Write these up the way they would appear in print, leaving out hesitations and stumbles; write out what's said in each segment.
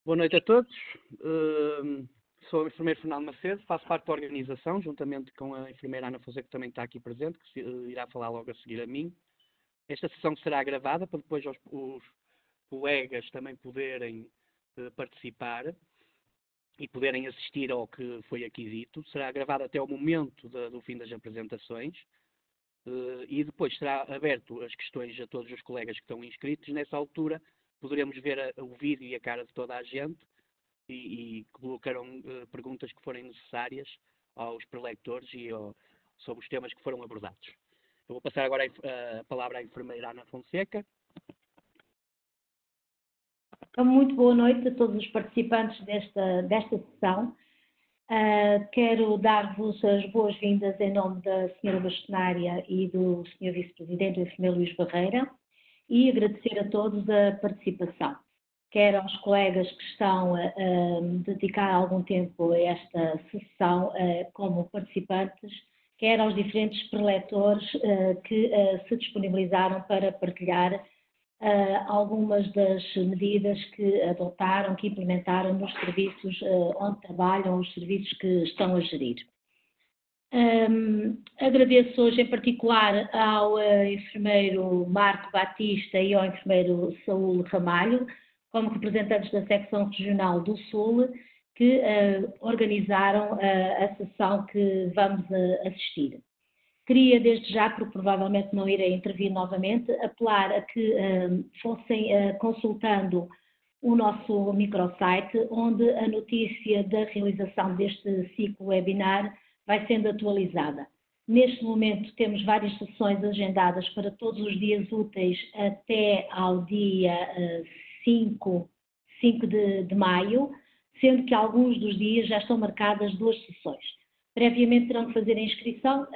Boa noite a todos. Sou o enfermeiro Fernando Macedo, faço parte da organização, juntamente com a enfermeira Ana Fonseca, que também está aqui presente, que irá falar logo a seguir a mim. Esta sessão será gravada para depois os colegas também poderem participar e poderem assistir ao que foi aqui dito. Será gravada até o momento do fim das apresentações e depois será aberto as questões a todos os colegas que estão inscritos. Nessa altura poderemos ver o vídeo e a cara de toda a gente e colocarão perguntas que forem necessárias aos prelectores e sobre os temas que foram abordados. Eu vou passar agora a palavra à enfermeira Ana Fonseca. Muito boa noite a todos os participantes desta sessão. Quero dar-vos as boas-vindas em nome da Sra. Bastonária e do Sr. Vice-Presidente, o enfermeiro Luís Barreira, e agradecer a todos a participação. Quer aos colegas que estão a dedicar algum tempo a esta sessão como participantes, quer aos diferentes preletores que se disponibilizaram para partilhar algumas das medidas que adotaram, que implementaram nos serviços onde trabalham, os serviços que estão a gerir. Agradeço hoje em particular ao enfermeiro Marco Batista e ao enfermeiro Saúl Ramalho, como representantes da secção regional do Sul, que organizaram a sessão que vamos assistir. Queria desde já, porque provavelmente não irei intervir novamente, apelar a que fossem consultando o nosso microsite, onde a notícia da realização deste ciclo webinar vai sendo atualizada. Neste momento temos várias sessões agendadas para todos os dias úteis até ao dia 5 de maio, sendo que alguns dos dias já estão marcadas 2 sessões. Previamente terão que fazer a inscrição,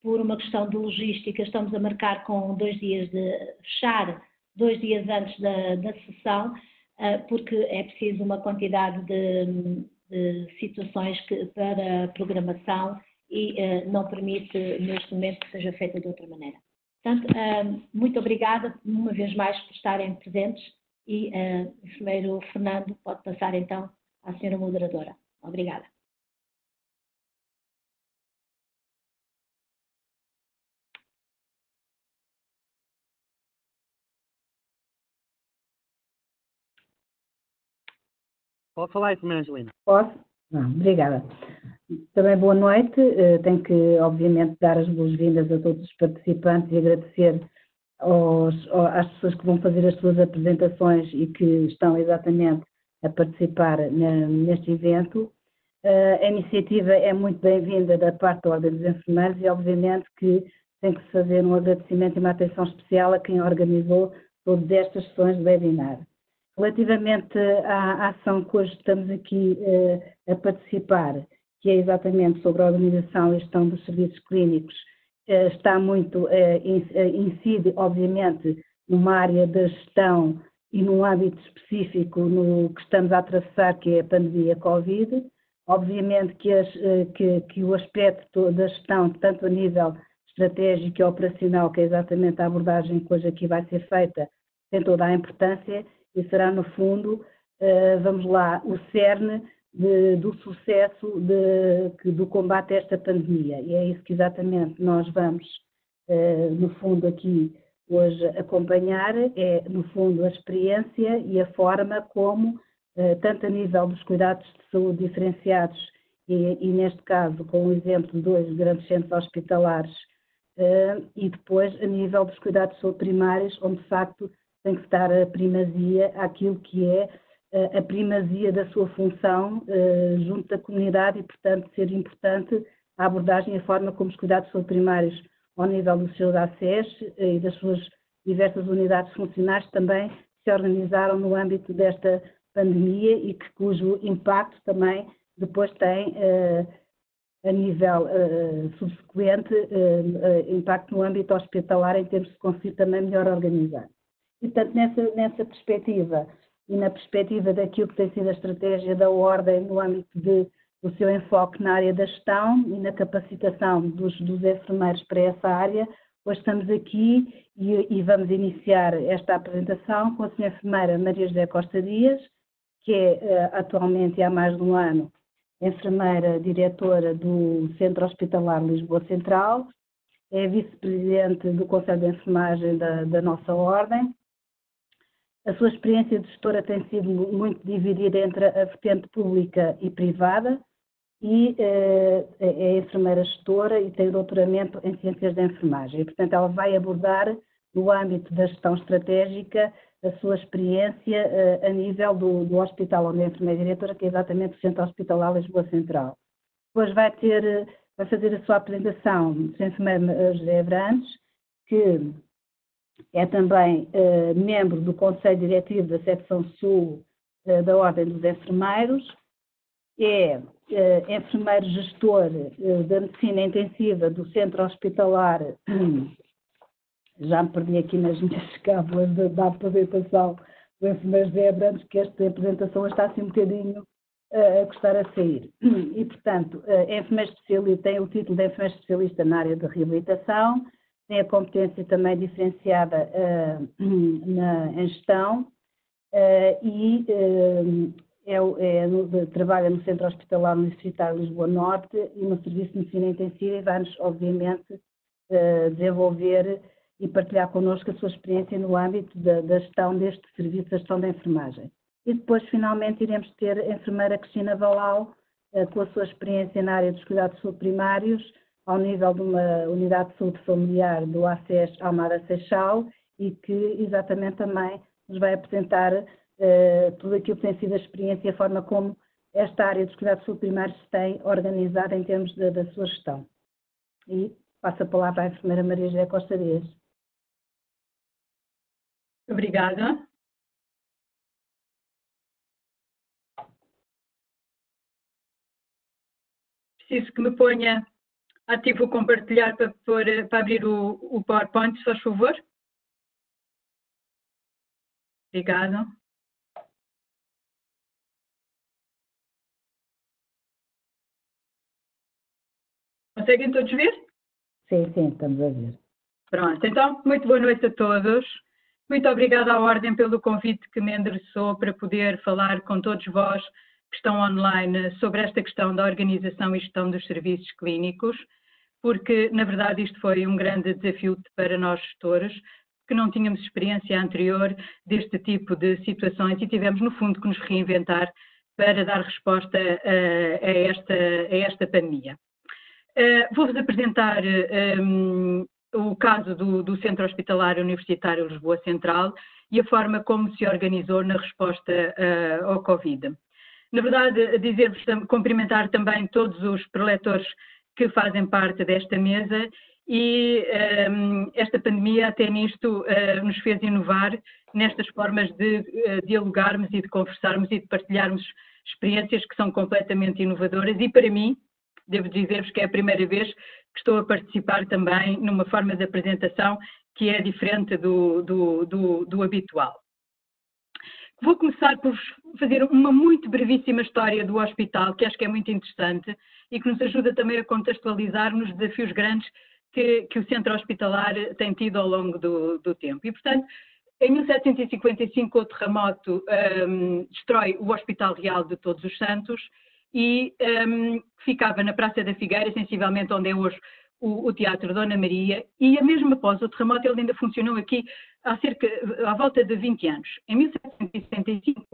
por uma questão de logística estamos a marcar com 2 dias de fechar, 2 dias antes da sessão, porque é preciso uma quantidade de situações para programação e não permite neste momento que seja feita de outra maneira. Portanto, muito obrigada uma vez mais por estarem presentes e o enfermeiro Fernando pode passar então à senhora moderadora. Obrigada. Pode falar, enfermeira Angelina. Posso? Não, obrigada. Também boa noite. Tenho que, obviamente, dar as boas-vindas a todos os participantes e agradecer às pessoas que vão fazer as suas apresentações e que estão exatamente a participar neste evento. A iniciativa é muito bem-vinda da parte da Ordem dos Enfermeiros e, obviamente, que tem que se fazer um agradecimento e uma atenção especial a quem organizou todas estas sessões de webinar. Relativamente à ação que hoje estamos aqui a participar, que é exatamente sobre a organização e gestão dos serviços clínicos, está muito, incide obviamente numa área da gestão e num âmbito específico no que estamos a atravessar, que é a pandemia Covid. Obviamente que o aspecto da gestão, tanto a nível estratégico e operacional, que é exatamente a abordagem que hoje aqui vai ser feita, tem toda a importância e será, no fundo, vamos lá, o cerne do sucesso do combate a esta pandemia. E é isso que exatamente nós vamos, no fundo, aqui hoje acompanhar, é, no fundo, a experiência e a forma como, tanto a nível dos cuidados de saúde diferenciados e neste caso, com o exemplo de 2 grandes centros hospitalares, e depois a nível dos cuidados de saúde primários, onde, de facto, tem que estar a primazia àquilo que é a primazia da sua função junto da comunidade e, portanto, ser importante a abordagem e a forma como os cuidados de saúde primários, ao nível dos seus ACES e das suas diversas unidades funcionais, também se organizaram no âmbito desta pandemia e cujo impacto também depois tem, a nível subsequente, impacto no âmbito hospitalar em termos de conseguir também melhor organizar. E, portanto, nessa perspectiva e na perspectiva daquilo que tem sido a estratégia da Ordem no âmbito de o seu enfoque na área da gestão e na capacitação dos enfermeiros para essa área. Hoje estamos aqui e vamos iniciar esta apresentação com a senhora enfermeira Maria José Costa Dias, que é atualmente, há mais de um ano, enfermeira diretora do Centro Hospitalar Lisboa Central, é vice-presidente do Conselho de Enfermagem da nossa ordem. A sua experiência de gestora tem sido muito dividida entre a vertente pública e privada e é enfermeira gestora e tem doutoramento em Ciências da Enfermagem. E, portanto, ela vai abordar, no âmbito da gestão estratégica, a sua experiência a nível do hospital onde é enfermeira diretora, que é exatamente o Centro Hospitalar Lisboa Central. Depois vai fazer a sua apresentação o Sr. Enfermeiro José Abrantes, que é também membro do Conselho Diretivo da Secção Sul da Ordem dos Enfermeiros, é enfermeiro gestor da Medicina Intensiva do Centro Hospitalar, já me perdi aqui nas minhas cábulas da apresentação do enfermeiro José Abrantes, que esta apresentação está assim um bocadinho a custar a sair. E, portanto, é enfermeiro especialista, tem o título de enfermeiro especialista na área de reabilitação, tem a competência também diferenciada em gestão e trabalha no Centro Hospitalar Universitário Lisboa Norte e no Serviço de Medicina Intensiva e vai-nos, obviamente, desenvolver e partilhar connosco a sua experiência no âmbito da gestão deste serviço, da gestão da enfermagem. E depois, finalmente, iremos ter a enfermeira Cristina Valau, com a sua experiência na área dos cuidados de saúde primários, ao nível de uma unidade de saúde familiar do ACES Almada Seixal, e que exatamente também nos vai apresentar tudo aquilo que tem sido a experiência e a forma como esta área dos cuidados de saúde primários se tem organizado em termos da sua gestão. E passo a palavra à enfermeira Maria José Costa Dias. Obrigada. Preciso que me ponha ativo o compartilhar para abrir o PowerPoint, se faz favor. Obrigada. Conseguem todos ver? Sim, estamos a ver. Pronto, então, muito boa noite a todos. Muito obrigada à Ordem pelo convite que me endereçou para poder falar com todos vós que estão online sobre esta questão da organização e gestão dos serviços clínicos, porque, na verdade, isto foi um grande desafio para nós gestores, que não tínhamos experiência anterior deste tipo de situações e tivemos, no fundo, que nos reinventar para dar resposta a esta pandemia. Vou-vos apresentar o caso do Centro Hospitalar Universitário Lisboa Central e a forma como se organizou na resposta ao Covid. Na verdade, dizer-vos, cumprimentar também todos os preletores que fazem parte desta mesa e esta pandemia até nisto nos fez inovar nestas formas de dialogarmos e de conversarmos e de partilharmos experiências que são completamente inovadoras e para mim, devo dizer-vos que é a primeira vez que estou a participar também numa forma de apresentação que é diferente do habitual. Vou começar por fazer uma muito brevíssima história do hospital, que acho que é muito interessante e que nos ajuda também a contextualizar nos desafios grandes que o centro hospitalar tem tido ao longo do tempo. E, portanto, em 1755 o terremoto destrói o Hospital Real de Todos os Santos e ficava na Praça da Figueira, sensivelmente onde é hoje o Teatro Dona Maria, e mesmo após o terremoto ele ainda funcionou aqui à volta de 20 anos. Em 1775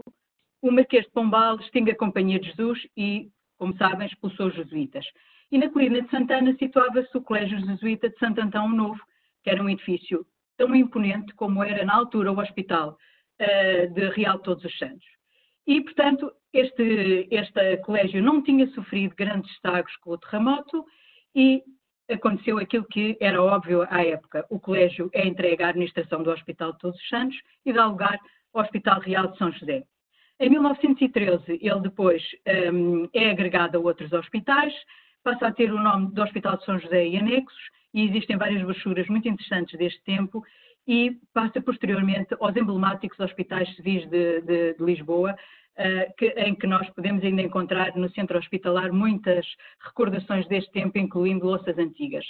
o Marquês de Pombal extingue a Companhia de Jesus e, como sabem, expulsou os jesuítas. E na colina de Santana situava-se o Colégio Jesuíta de Santo Antão Novo, que era um edifício tão imponente como era na altura o Hospital de Real de Todos os Santos. E, portanto, este colégio não tinha sofrido grandes estragos com o terremoto e aconteceu aquilo que era óbvio à época. O colégio é entregue à administração do Hospital de Todos os Santos e dá lugar ao Hospital Real de São José. Em 1913, ele depois é agregado a outros hospitais, passa a ter o nome do Hospital de São José e anexos, e existem várias brochuras muito interessantes deste tempo, e passa posteriormente aos emblemáticos hospitais civis de Lisboa, em que nós podemos ainda encontrar no centro hospitalar muitas recordações deste tempo, incluindo louças antigas.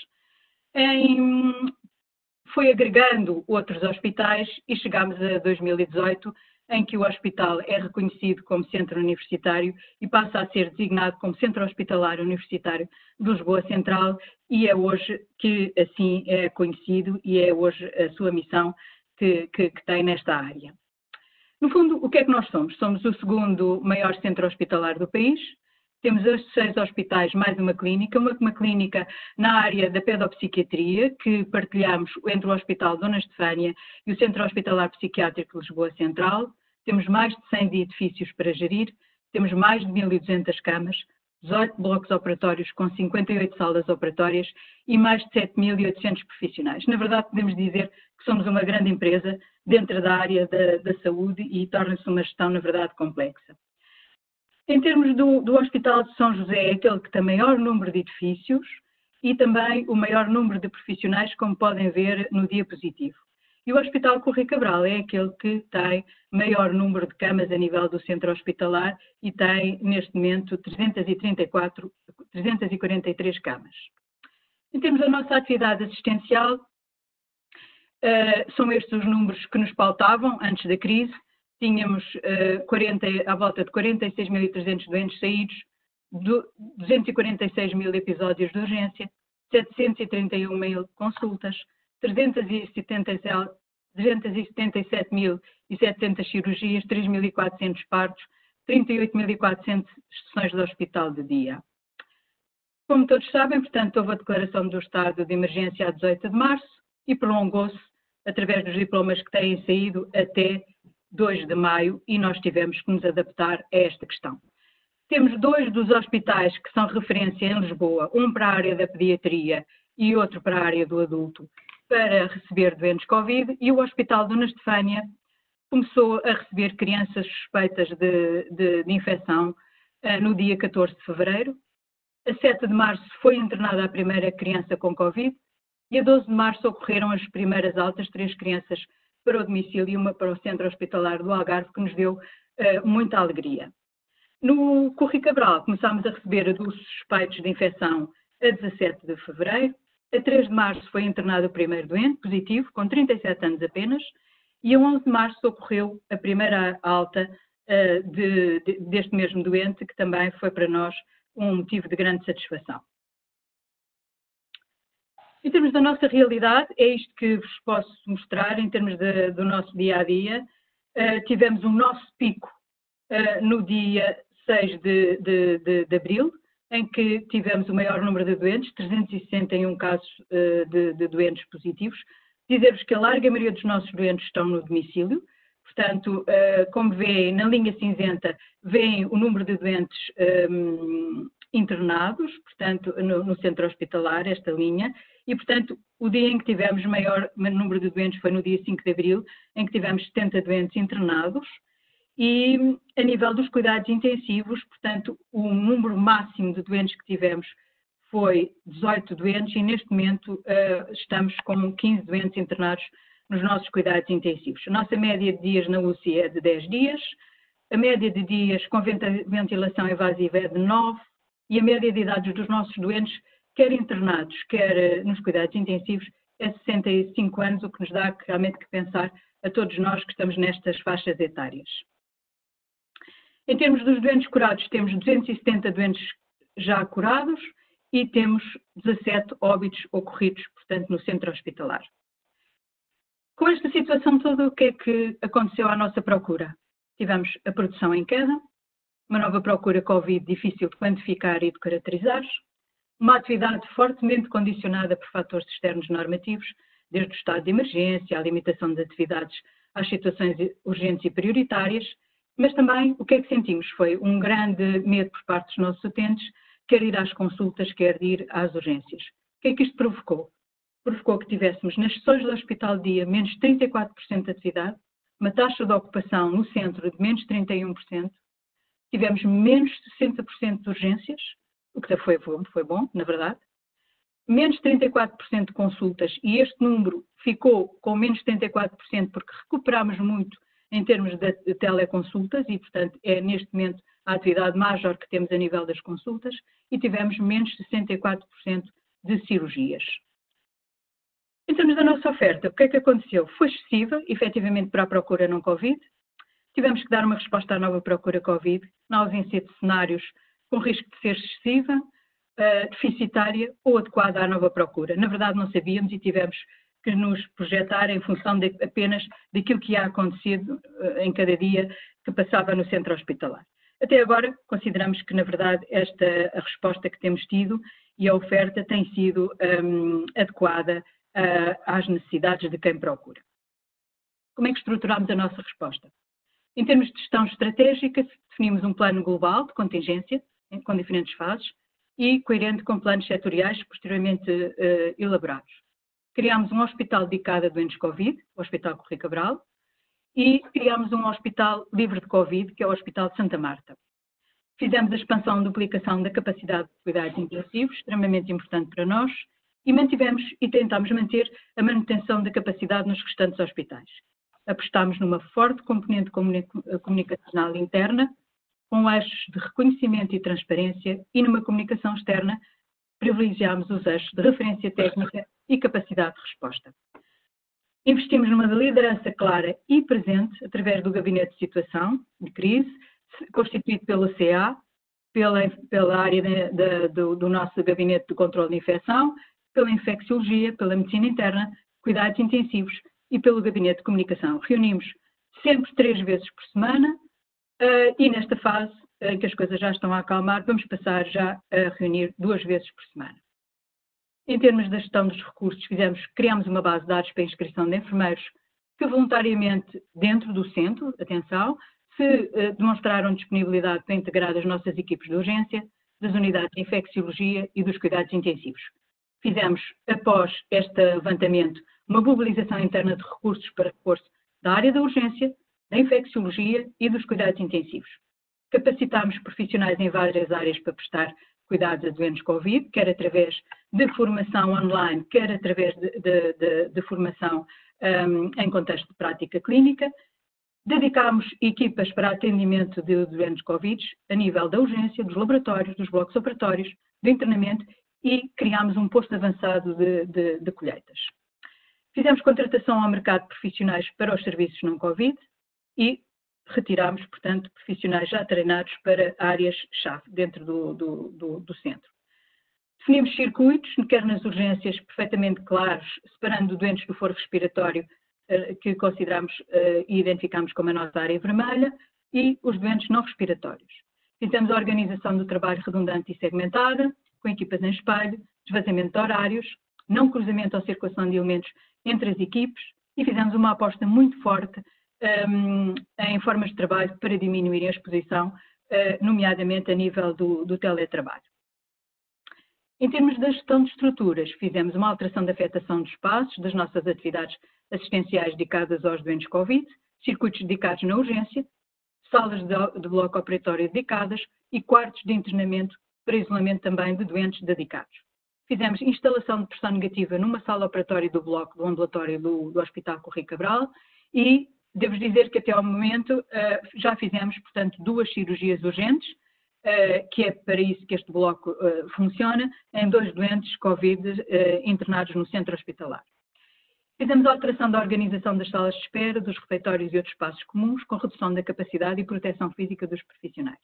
Foi agregando outros hospitais e chegámos a 2018, em que o hospital é reconhecido como centro universitário e passa a ser designado como Centro Hospitalar Universitário de Lisboa Central, e é hoje que assim é conhecido e é hoje a sua missão que tem nesta área. No fundo, o que é que nós somos? Somos o segundo maior centro hospitalar do país. Temos estes 6 hospitais mais uma clínica na área da pedopsiquiatria, que partilhamos entre o Hospital Dona Estefânia e o Centro Hospitalar Psiquiátrico de Lisboa Central. Temos mais de 100 edifícios para gerir, temos mais de 1.200 camas, 18 blocos operatórios com 58 salas operatórias e mais de 7.800 profissionais. Na verdade, podemos dizer que somos uma grande empresa dentro da área da saúde e torna-se uma gestão, na verdade, complexa. Em termos do Hospital de São José, é aquele que tem maior número de edifícios e também o maior número de profissionais, como podem ver no diapositivo. E o Hospital Correia Cabral é aquele que tem maior número de camas a nível do centro hospitalar e tem, neste momento, 343 camas. Em termos da nossa atividade assistencial, são estes os números que nos pautavam antes da crise. Tínhamos à volta de 46.300 doentes saídos, 246.000 episódios de urgência, 731.000 consultas, 377.700 cirurgias, 3.400 partos, 38.400 sessões de hospital de dia. Como todos sabem, portanto, houve a declaração do estado de emergência a 18 de março e prolongou-se através dos diplomas que têm saído até 2 de maio e nós tivemos que nos adaptar a esta questão. Temos 2 dos hospitais que são referência em Lisboa, um para a área da pediatria e outro para a área do adulto, para receber doentes Covid, e o Hospital Dona Estefânia começou a receber crianças suspeitas de infecção no dia 14 de fevereiro. A 7 de março foi internada a primeira criança com Covid e a 12 de março ocorreram as primeiras altas, 3 crianças para o domicílio e uma para o centro hospitalar do Algarve, que nos deu muita alegria. No Correia Cabral começámos a receber adultos suspeitos de infecção a 17 de fevereiro. A 3 de março foi internado o primeiro doente, positivo, com 37 anos apenas, e a 11 de março ocorreu a primeira alta deste mesmo doente, que também foi para nós um motivo de grande satisfação. Em termos da nossa realidade, é isto que vos posso mostrar em termos do nosso dia-a-dia. Tivemos o nosso pico no dia 6 de abril, em que tivemos o maior número de doentes, 361 casos de doentes positivos. Dizer-vos que a larga maioria dos nossos doentes estão no domicílio, portanto, como veem, na linha cinzenta, veem o número de doentes internados, portanto, no centro hospitalar, esta linha, e, portanto, o dia em que tivemos maior número de doentes foi no dia 5 de abril, em que tivemos 70 doentes internados, e a nível dos cuidados intensivos, portanto, o número máximo de doentes que tivemos foi 18 doentes e neste momento estamos com 15 doentes internados nos nossos cuidados intensivos. A nossa média de dias na UCI é de 10 dias, a média de dias com ventilação invasiva é de 9 e a média de idades dos nossos doentes, quer internados, quer nos cuidados intensivos, é 65 anos, o que nos dá realmente que pensar a todos nós que estamos nestas faixas etárias. Em termos dos doentes curados, temos 270 doentes já curados e temos 17 óbitos ocorridos, portanto, no centro hospitalar. Com esta situação toda, o que é que aconteceu à nossa procura? Tivemos a produção em queda, uma nova procura Covid difícil de quantificar e de caracterizar, uma atividade fortemente condicionada por fatores externos normativos, desde o estado de emergência, a limitação das atividades às situações urgentes e prioritárias, mas também o que é que sentimos? Foi um grande medo por parte dos nossos utentes, quer ir às consultas, quer ir às urgências. O que é que isto provocou? Provocou que tivéssemos nas sessões do hospital de dia menos 34% de atividade, uma taxa de ocupação no centro de menos 31%, tivemos menos 60% de urgências, o que foi bom, na verdade, menos 34% de consultas, e este número ficou com menos 74% porque recuperámos muito em termos de teleconsultas e, portanto, é neste momento a atividade maior que temos a nível das consultas e tivemos menos 64% de cirurgias. Em termos da nossa oferta, o que é que aconteceu? Foi excessiva, efetivamente, para a procura não Covid. Tivemos que dar uma resposta à nova procura Covid, na ausência de cenários com risco de ser excessiva, deficitária ou adequada à nova procura. Na verdade, não sabíamos e tivemos que nos projetar em função apenas daquilo que ia acontecido em cada dia que passava no centro hospitalar. Até agora, consideramos que, na verdade, a resposta que temos tido e a oferta tem sido adequada às necessidades de quem procura. Como é que estruturamos a nossa resposta? Em termos de gestão estratégica, definimos um plano global de contingência, com diferentes fases, e coerente com planos setoriais posteriormente elaborados. Criámos um hospital dedicado a doentes Covid, o Hospital Correia Cabral, e criámos um hospital livre de Covid, que é o Hospital de Santa Marta. Fizemos a expansão e duplicação da capacidade de cuidados intensivos, extremamente importante para nós, e mantivemos e tentámos manter a manutenção da capacidade nos restantes hospitais. Apostámos numa forte componente comunicacional interna, com eixos de reconhecimento e transparência, e numa comunicação externa, privilegiámos os eixos de referência técnica e capacidade de resposta. Investimos numa liderança clara e presente, através do Gabinete de Situação, de Crise, constituído pelo CA, pela área do nosso Gabinete de Controle de Infecção, pela Infecciologia, pela Medicina Interna, Cuidados Intensivos e pelo Gabinete de Comunicação. Reunimos sempre 3 vezes por semana e nesta fase, em que as coisas já estão a acalmar, vamos passar já a reunir 2 vezes por semana. Em termos da gestão dos recursos, criámos uma base de dados para a inscrição de enfermeiros que voluntariamente, dentro do centro, atenção, se demonstraram disponibilidade para integrar as nossas equipes de urgência, das unidades de infecciologia e dos cuidados intensivos. Fizemos, após este levantamento, uma mobilização interna de recursos para reforço da área da urgência, da infecciologia e dos cuidados intensivos. Capacitámos profissionais em várias áreas para prestar cuidados a doentes Covid, quer através de formação online, quer através de formação em contexto de prática clínica. Dedicámos equipas para atendimento de doentes Covid a nível da urgência, dos laboratórios, dos blocos operatórios, do internamento e criámos um posto avançado de colheitas. Fizemos contratação ao mercado de profissionais para os serviços não Covid e retirámos, portanto, profissionais já treinados para áreas-chave dentro do centro. Definimos circuitos, quer nas urgências, perfeitamente claros, separando doentes do foro respiratório, que consideramos e identificamos como a nossa área vermelha, e os doentes não respiratórios. Fizemos a organização do trabalho redundante e segmentada, com equipas em espelho, desvazamento de horários, não cruzamento ou circulação de elementos entre as equipes, e fizemos uma aposta muito forte em formas de trabalho para diminuir a exposição, nomeadamente a nível do teletrabalho. Em termos da gestão de estruturas, fizemos uma alteração da afetação dos espaços das nossas atividades assistenciais dedicadas aos doentes Covid, circuitos dedicados na urgência, salas de bloco operatório dedicadas e quartos de internamento para isolamento também de doentes dedicados. Fizemos instalação de pressão negativa numa sala operatória do bloco do ambulatório do Hospital Correia Cabral e devo dizer que até ao momento já fizemos, portanto, 2 cirurgias urgentes, que é para isso que este bloco funciona, em 2 doentes Covid internados no centro hospitalar. Fizemos a alteração da organização das salas de espera, dos refeitórios e outros espaços comuns, com redução da capacidade e proteção física dos profissionais.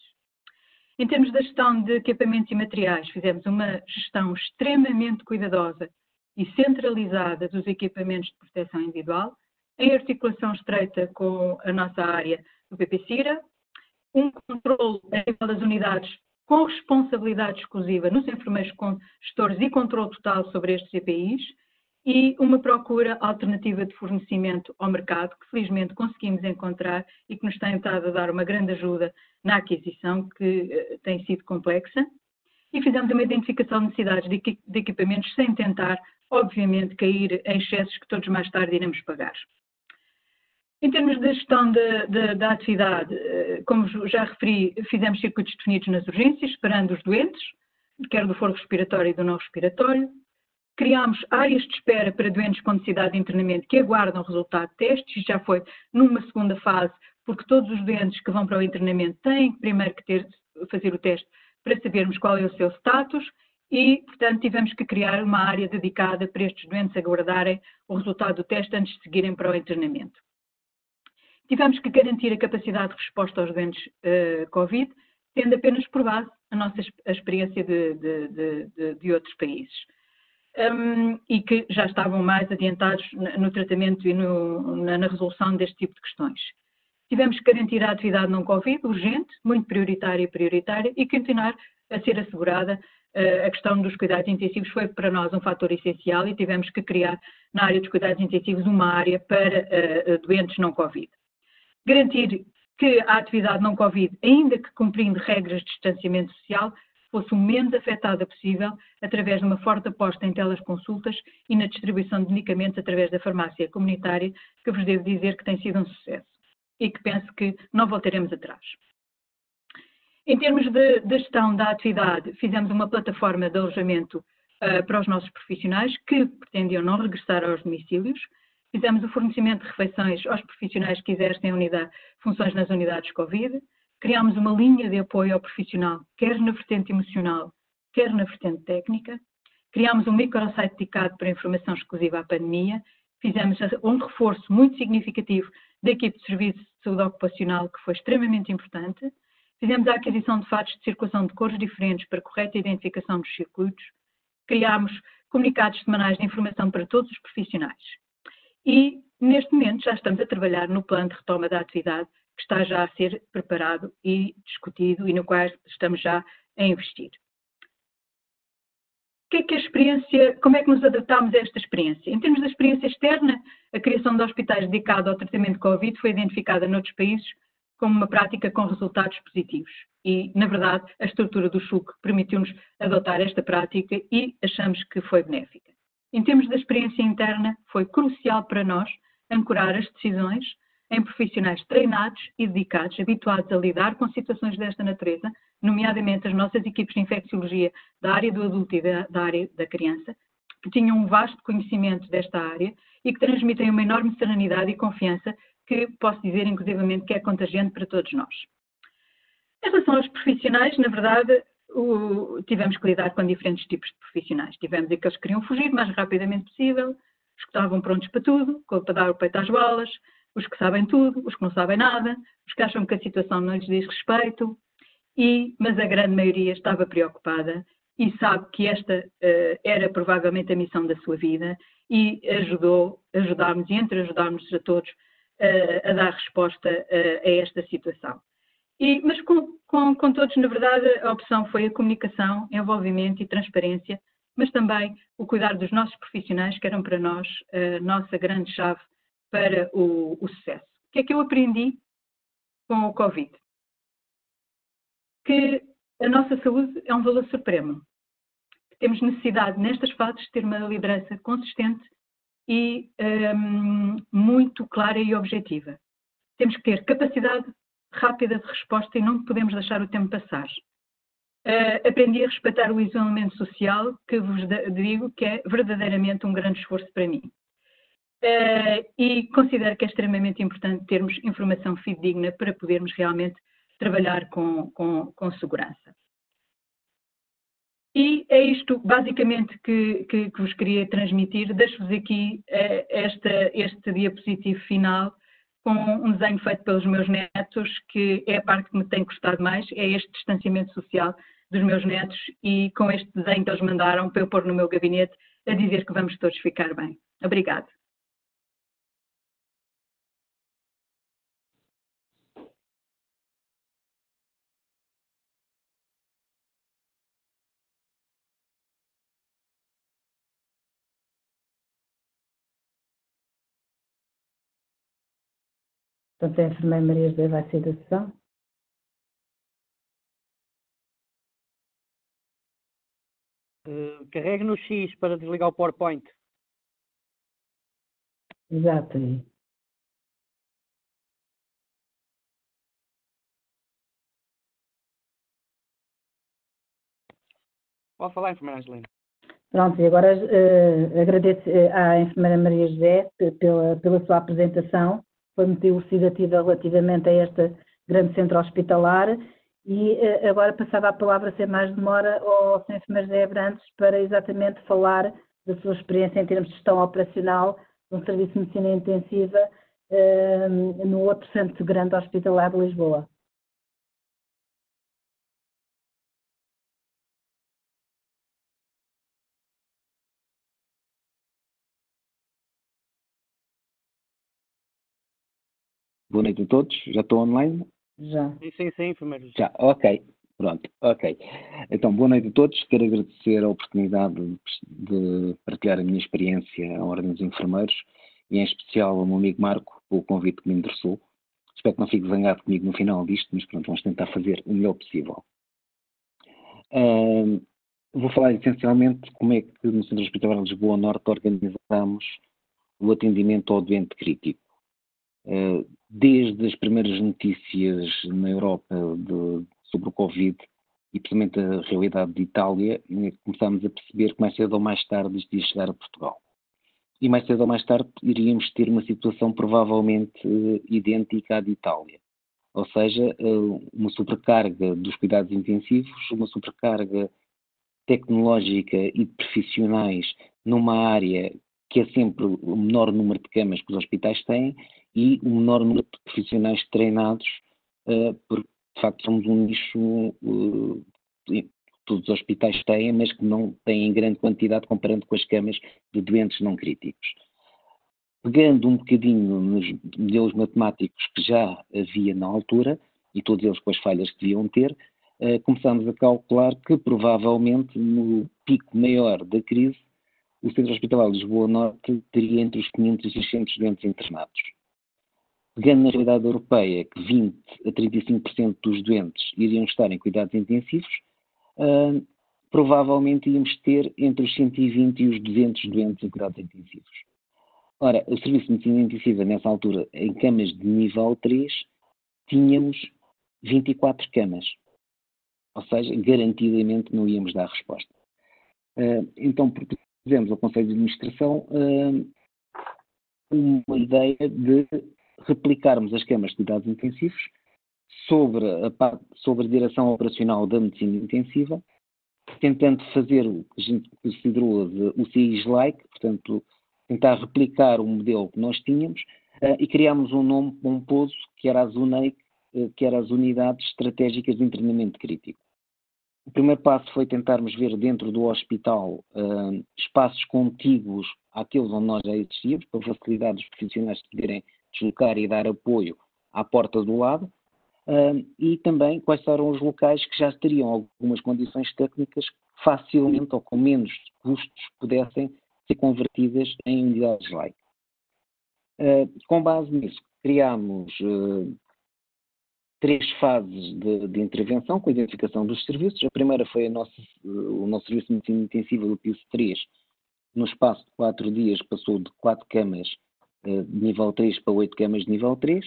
Em termos da gestão de equipamentos e materiais, fizemos uma gestão extremamente cuidadosa e centralizada dos equipamentos de proteção individual, em articulação estreita com a nossa área do PPCIRA, um controle a nível das unidades com responsabilidade exclusiva nos enfermeiros gestores e controle total sobre estes EPIs e uma procura alternativa de fornecimento ao mercado que felizmente conseguimos encontrar e que nos tem estado a dar uma grande ajuda na aquisição, que tem sido complexa. E fizemos uma identificação de necessidades de equipamentos sem tentar, obviamente, cair em excessos que todos mais tarde iremos pagar. Em termos de gestão da atividade, como já referi, fizemos circuitos definidos nas urgências, separando os doentes, quer do foro respiratório e do não respiratório. Criámos áreas de espera para doentes com necessidade de internamento que aguardam o resultado de testes, e já foi numa segunda fase, porque todos os doentes que vão para o internamento têm primeiro que fazer o teste para sabermos qual é o seu status e, portanto, tivemos que criar uma área dedicada para estes doentes aguardarem o resultado do teste antes de seguirem para o internamento. Tivemos que garantir a capacidade de resposta aos doentes Covid, tendo apenas por base a nossa experiência de outros países. E que já estavam mais adiantados no tratamento e na resolução deste tipo de questões. Tivemos que garantir a atividade não Covid, urgente, muito prioritária e continuar a ser assegurada. A questão dos cuidados intensivos foi para nós um fator essencial e tivemos que criar na área dos cuidados intensivos uma área para doentes não Covid. Garantir que a atividade não Covid, ainda que cumprindo regras de distanciamento social, fosse o menos afetada possível através de uma forte aposta em teleconsultas e na distribuição de medicamentos através da farmácia comunitária, que vos devo dizer que tem sido um sucesso e que penso que não voltaremos atrás. Em termos de gestão da atividade, fizemos uma plataforma de alojamento para os nossos profissionais que pretendiam não regressar aos domicílios. Fizemos o fornecimento de refeições aos profissionais que exercem funções nas unidades Covid. Criámos uma linha de apoio ao profissional, quer na vertente emocional, quer na vertente técnica. Criámos um microsite dedicado para informação exclusiva à pandemia. Fizemos um reforço muito significativo da equipe de serviço de saúde ocupacional, que foi extremamente importante. Fizemos a aquisição de fatos de circulação de cores diferentes para correta identificação dos circuitos. Criámos comunicados semanais de informação para todos os profissionais. E, neste momento, já estamos a trabalhar no plano de retoma da atividade, que está já a ser preparado e discutido e no qual estamos já a investir. Como é que nos adaptámos a esta experiência? Em termos da experiência externa, a criação de hospitais dedicados ao tratamento de Covid foi identificada noutros países como uma prática com resultados positivos. E, na verdade, a estrutura do SUC permitiu-nos adotar esta prática e achamos que foi benéfica. Em termos da experiência interna, foi crucial para nós ancorar as decisões em profissionais treinados e dedicados, habituados a lidar com situações desta natureza, nomeadamente as nossas equipes de infecciologia da área do adulto e da área da criança, que tinham um vasto conhecimento desta área e que transmitem uma enorme serenidade e confiança que posso dizer, inclusivamente, que é contagiante para todos nós. Em relação aos profissionais, na verdade, tivemos que lidar com diferentes tipos de profissionais. Tivemos aqueles que queriam fugir o mais rapidamente possível, os que estavam prontos para tudo, para dar o peito às balas, os que sabem tudo, os que não sabem nada, os que acham que a situação não lhes diz respeito, mas a grande maioria estava preocupada e sabe que esta era provavelmente a missão da sua vida e ajudámos a todos a dar resposta a esta situação. Mas com todos, na verdade, a opção foi a comunicação, envolvimento e transparência, mas também o cuidar dos nossos profissionais, que eram para nós a nossa grande chave para o sucesso. O que é que eu aprendi com o Covid? Que a nossa saúde é um valor supremo. Temos necessidade, nestas fases, de ter uma liderança consistente e muito clara e objetiva. Temos que ter capacidade rápida de resposta e não podemos deixar o tempo passar. Aprendi a respeitar o isolamento social, que vos digo que é verdadeiramente um grande esforço para mim. E considero que é extremamente importante termos informação fidedigna para podermos realmente trabalhar com segurança. E é isto, basicamente, que vos queria transmitir. Deixo-vos aqui este diapositivo final com um desenho feito pelos meus netos, que é a parte que me tem gostado mais, é este distanciamento social dos meus netos, e com este desenho que eles mandaram para eu pôr no meu gabinete, a dizer que vamos todos ficar bem. Obrigada. Portanto, a enfermeira Maria José vai sair da sessão. Carregue no X para desligar o PowerPoint. Exato. Pode falar, enfermeira Angelina. Pronto, e agora agradeço à enfermeira Maria José pela sua apresentação, foi muito elucidativa relativamente a este grande centro hospitalar e agora passava a palavra, sem mais demora, ao Sr. Enfermeiro José Abrantes para exatamente falar da sua experiência em termos de gestão operacional de um serviço de medicina intensiva no outro centro grande hospitalar de Lisboa. Boa noite a todos. Já estou online? Já. Sim, enfermeiro. Já, ok. Pronto, ok. Então, boa noite a todos. Quero agradecer a oportunidade de partilhar a minha experiência à Ordem dos Enfermeiros e, em especial, ao meu amigo Marco, pelo convite que me endereçou. Espero que não fique zangado comigo no final disto, mas pronto, vamos tentar fazer o melhor possível. Vou falar essencialmente como é que no Centro Hospitalar de Lisboa Norte organizamos o atendimento ao doente crítico. Desde as primeiras notícias na Europa sobre o Covid e principalmente a realidade de Itália, começámos a perceber que mais cedo ou mais tarde isto ia chegar a Portugal. E mais cedo ou mais tarde iríamos ter uma situação provavelmente idêntica à de Itália. Ou seja, uma sobrecarga dos cuidados intensivos, uma sobrecarga tecnológica e de profissionais numa área que é sempre o menor número de camas que os hospitais têm e o menor número de profissionais treinados, porque de facto somos um nicho que todos os hospitais têm, mas que não têm em grande quantidade comparando com as camas de doentes não críticos. Pegando um bocadinho nos modelos matemáticos que já havia na altura, e todos eles com as falhas que deviam ter, começámos a calcular que provavelmente no pico maior da crise o Centro Hospitalar de Lisboa Norte teria entre os 500 e 600 doentes internados. Pegando na realidade europeia que 20 a 35% dos doentes iriam estar em cuidados intensivos, provavelmente íamos ter entre os 120 e os 200 doentes em cuidados intensivos. Ora, o serviço de medicina intensiva nessa altura, em camas de nível 3, tínhamos 24 camas. Ou seja, garantidamente não íamos dar resposta. Então, propusemos ao Conselho de Administração uma ideia de replicarmos as camas de cuidados intensivos sobre a direção operacional da medicina intensiva, tentando fazer o que a gente considerou o CIS-like, portanto, tentar replicar o modelo que nós tínhamos, e criámos um nome pomposo que era as UNEIC, que eram as Unidades Estratégicas de Internamento Crítico. O primeiro passo foi tentarmos ver dentro do hospital espaços contíguos àqueles onde nós já existíamos, para facilitar os profissionais de poderem deslocar e dar apoio à porta do lado, e também quais eram os locais que já teriam algumas condições técnicas que facilmente ou com menos custos pudessem ser convertidas em unidades like. Com base nisso, criámos 3 fases de intervenção com a identificação dos serviços. A primeira foi o nosso serviço de medicina intensiva do piso 3. No espaço de 4 dias passou de 4 camas de nível 3 para 8 camas de nível 3.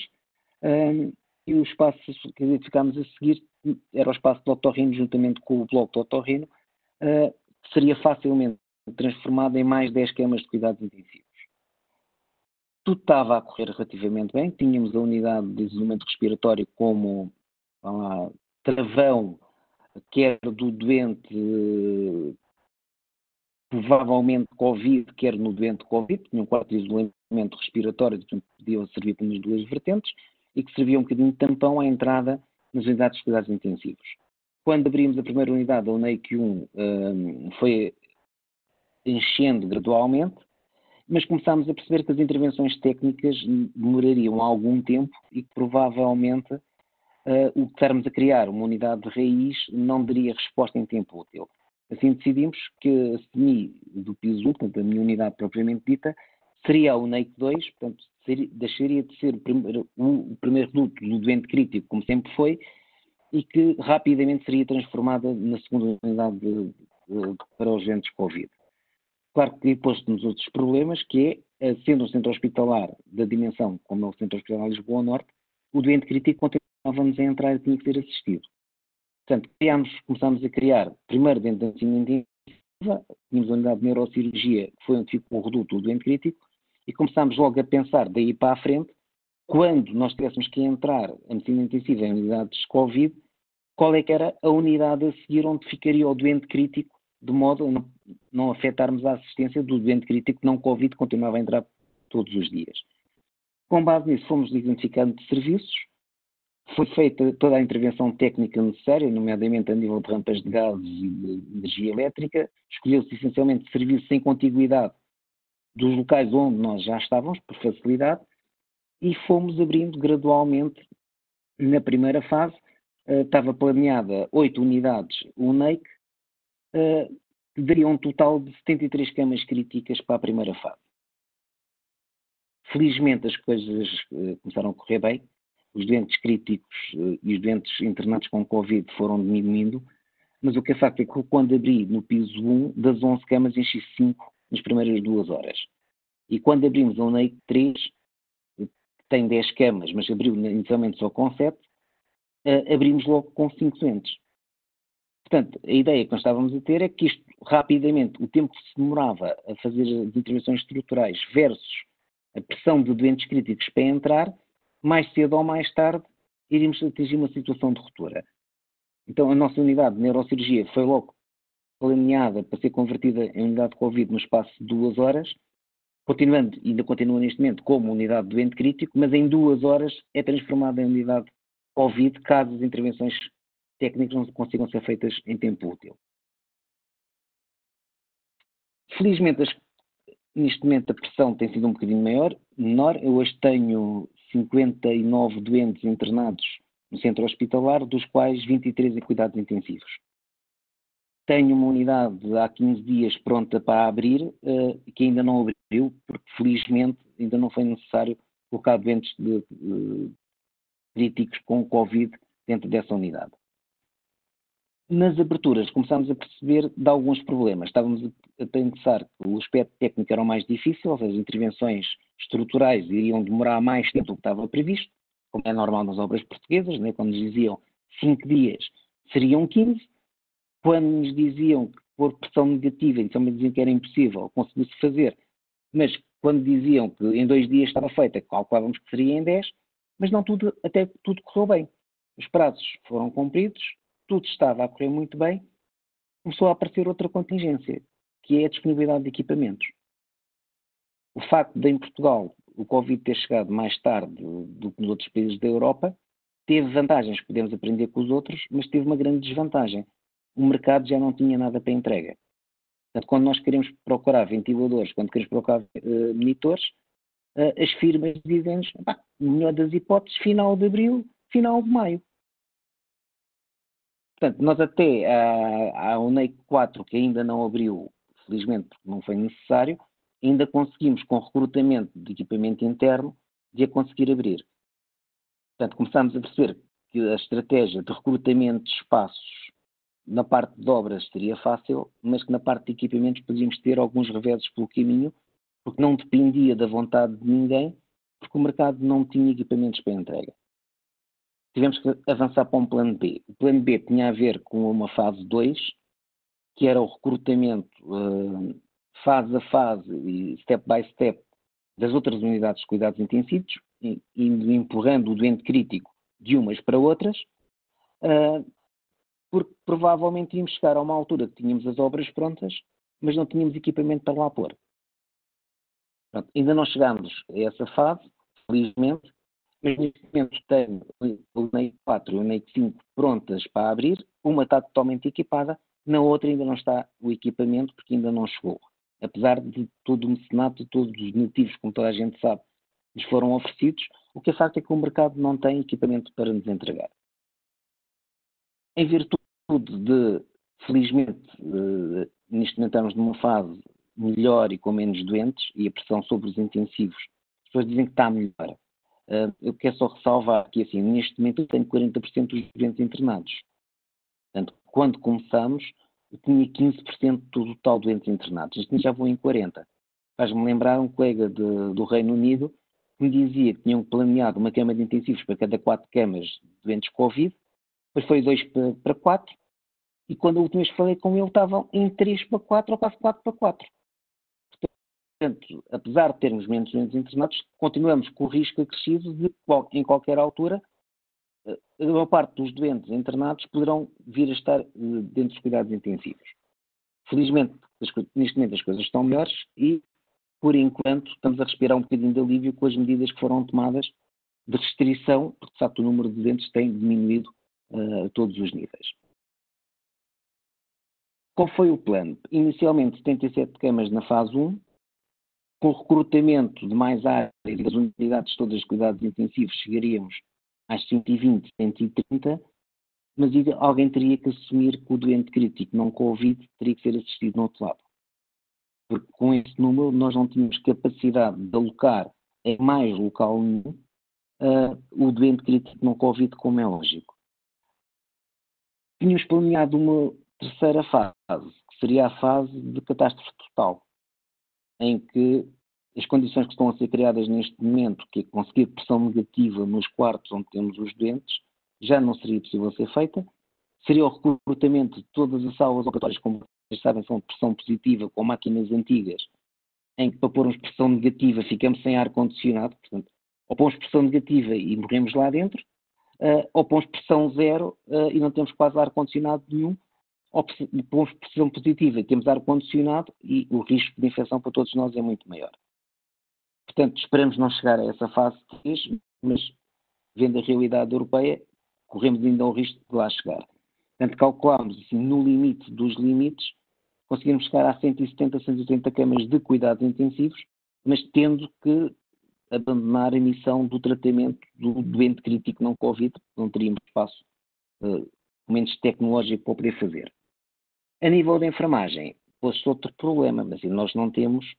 E o espaço que identificámos a seguir era o espaço de otorrino, juntamente com o bloco de otorrino, que seria facilmente transformado em mais 10 camas de cuidados intensivos. Tudo estava a correr relativamente bem, tínhamos a unidade de isolamento respiratório como travão, quer do doente provavelmente Covid, quer no doente Covid, tinha um quarto de isolamento respiratório, que podiam servir para as duas vertentes, e que servia um bocadinho de tampão à entrada nas unidades de cuidados intensivos. Quando abrimos a primeira unidade, a UNEIC 1 foi enchendo gradualmente, mas começámos a perceber que as intervenções técnicas demorariam algum tempo e que provavelmente o que estarmos a criar, uma unidade de raiz, não daria resposta em tempo útil. Assim decidimos que a SEMI do piso 1, portanto a minha unidade propriamente dita, seria a UNEIC 2, portanto deixaria de ser o primeiro reduto do doente crítico, como sempre foi, e que rapidamente seria transformada na segunda unidade para os doentes Covid. Claro que posto-nos outros problemas, que é, sendo um centro hospitalar da dimensão como é o Centro Hospitalar de Lisboa Norte, o doente crítico continuávamos a entrar e tinha que ser assistido. Portanto, começámos a criar, primeiro dentro da medicina intensiva, tínhamos a unidade de neurocirurgia, que foi onde ficou o reduto do doente crítico, e começámos logo a pensar daí para a frente, quando nós tivéssemos que entrar a medicina intensiva em unidades de Covid, qual é que era a unidade a seguir onde ficaria o doente crítico, de modo a não afetarmos a assistência do doente crítico não Covid, que continuava a entrar todos os dias. Com base nisso, fomos identificando serviços, foi feita toda a intervenção técnica necessária, nomeadamente a nível de rampas de gases e de energia elétrica, escolheu-se essencialmente serviços em contiguidade dos locais onde nós já estávamos, por facilidade, e fomos abrindo gradualmente. Na primeira fase, estava planeada 8 unidades UNEIC, que daria um total de 73 camas críticas para a primeira fase. Felizmente as coisas começaram a correr bem, os doentes críticos e os doentes internados com Covid foram diminuindo, mas o que é facto é que quando abri no piso 1, das 11 camas enchi 5 nas primeiras 2 horas. E quando abrimos a UNEIC 3, que tem 10 camas, mas abriu inicialmente só com 7, abrimos logo com 5 doentes. Portanto, a ideia que nós estávamos a ter é que isto, rapidamente, o tempo que se demorava a fazer as intervenções estruturais versus a pressão de doentes críticos para entrar, mais cedo ou mais tarde, iríamos atingir uma situação de ruptura. Então, a nossa unidade de neurocirurgia foi logo planeada para ser convertida em unidade de Covid no espaço de 2 horas, ainda continua neste momento como unidade de doente crítico, mas em 2 horas é transformada em unidade Covid, caso as intervenções técnicas não consigam ser feitas em tempo útil. Felizmente, neste momento a pressão tem sido um bocadinho menor. Eu hoje tenho 59 doentes internados no centro hospitalar, dos quais 23 em cuidados intensivos. Tenho uma unidade há 15 dias pronta para abrir, que ainda não abriu, porque felizmente ainda não foi necessário colocar doentes críticos com Covid dentro dessa unidade. Nas aberturas começámos a perceber de alguns problemas. Estávamos a pensar que o aspecto técnico era o mais difícil, ou seja, as intervenções estruturais iriam demorar mais tempo do que estava previsto, como é normal nas obras portuguesas, né? Quando nos diziam 5 dias, seriam 15. Quando nos diziam que por pressão negativa, então me diziam que era impossível, conseguiu-se fazer, mas quando diziam que em 2 dias estava feita, calculávamos que seria em 10, mas não tudo, até tudo correu bem. Os prazos foram cumpridos, tudo estava a correr muito bem, começou a aparecer outra contingência, que é a disponibilidade de equipamentos. O facto de em Portugal o Covid ter chegado mais tarde do que nos outros países da Europa, teve vantagens que podemos aprender com os outros, mas teve uma grande desvantagem. O mercado já não tinha nada para entrega. Portanto, quando nós queremos procurar ventiladores, quando queremos procurar monitores, as firmas dizem-nos, melhor das hipóteses, final de abril, final de maio. Portanto, nós até a UNEIC 4, que ainda não abriu, felizmente porque não foi necessário, ainda conseguimos, com recrutamento de equipamento interno, de a conseguir abrir. Portanto, começámos a perceber que a estratégia de recrutamento de espaços na parte de obras seria fácil, mas que na parte de equipamentos podíamos ter alguns reveses pelo caminho, porque não dependia da vontade de ninguém, porque o mercado não tinha equipamentos para entrega. Tivemos que avançar para um plano B. O plano B tinha a ver com uma fase 2, que era o recrutamento fase a fase e step by step das outras unidades de cuidados intensivos, indo empurrando o doente crítico de umas para outras, porque provavelmente íamos chegar a uma altura que tínhamos as obras prontas, mas não tínhamos equipamento para lá pôr. Pronto, ainda não chegámos a essa fase, felizmente, mas neste momento tenho o UNEIC 4 e o UNEIC 5 prontas para abrir, uma está totalmente equipada, na outra ainda não está o equipamento porque ainda não chegou. Apesar de todo o mecenato e todos os motivos, como toda a gente sabe, nos foram oferecidos, o que é facto é que o mercado não tem equipamento para nos entregar. Em virtude de, felizmente, neste momento estamos numa fase melhor e com menos doentes, e a pressão sobre os intensivos, as pessoas dizem que está melhor. Eu quero só ressalvar que, assim, neste momento eu tenho 40% dos doentes internados. Portanto, quando começamos, eu tinha 15% do total de doentes internados. Neste momento já vou em 40%. Faz-me lembrar um colega do Reino Unido que me dizia que tinham planeado uma cama de intensivos para cada 4 camas de doentes Covid, depois foi 2 para 4, e quando a última vez que falei com ele estavam em 3/4 ou quase 4/4. Portanto, apesar de termos menos doentes internados, continuamos com o risco acrescido de, em qualquer altura, a maior parte dos doentes internados poderão vir a estar dentro dos cuidados intensivos. Felizmente, neste momento as coisas estão melhores e, por enquanto, estamos a respirar um bocadinho de alívio com as medidas que foram tomadas de restrição, porque, de facto, o número de doentes tem diminuído a todos os níveis. Qual foi o plano? Inicialmente, 77 camas na fase 1, com o recrutamento de mais áreas e das unidades todas de cuidados intensivos, chegaríamos às 120, 130, mas alguém teria que assumir que o doente crítico não Covid teria que ser assistido no outro lado. Porque com esse número nós não tínhamos capacidade de alocar em mais local nenhum o doente crítico não Covid, como é lógico. Tínhamos planeado uma terceira fase, que seria a fase de catástrofe total, em que as condições que estão a ser criadas neste momento, que é conseguir pressão negativa nos quartos onde temos os doentes, já não seria possível ser feita. Seria o recrutamento de todas as salas operatórias, como vocês sabem, são de pressão positiva, com máquinas antigas, em que para pormos pressão negativa ficamos sem ar-condicionado, portanto, ou pomos pressão negativa e morremos lá dentro, ou pomos pressão zero e não temos quase ar-condicionado nenhum, ou pomos pressão positiva e temos ar-condicionado e o risco de infecção para todos nós é muito maior. Portanto, esperamos não chegar a essa fase 3, mas vendo a realidade europeia, corremos ainda o risco de lá chegar. Portanto, calculámos assim, no limite dos limites, conseguimos chegar a 170, 180 camas de cuidados intensivos, mas tendo que abandonar a missão do tratamento do doente crítico não Covid, porque não teríamos espaço, menos tecnológico para poder fazer. A nível da enfermagem, pôs-se outro problema, mas nós não temos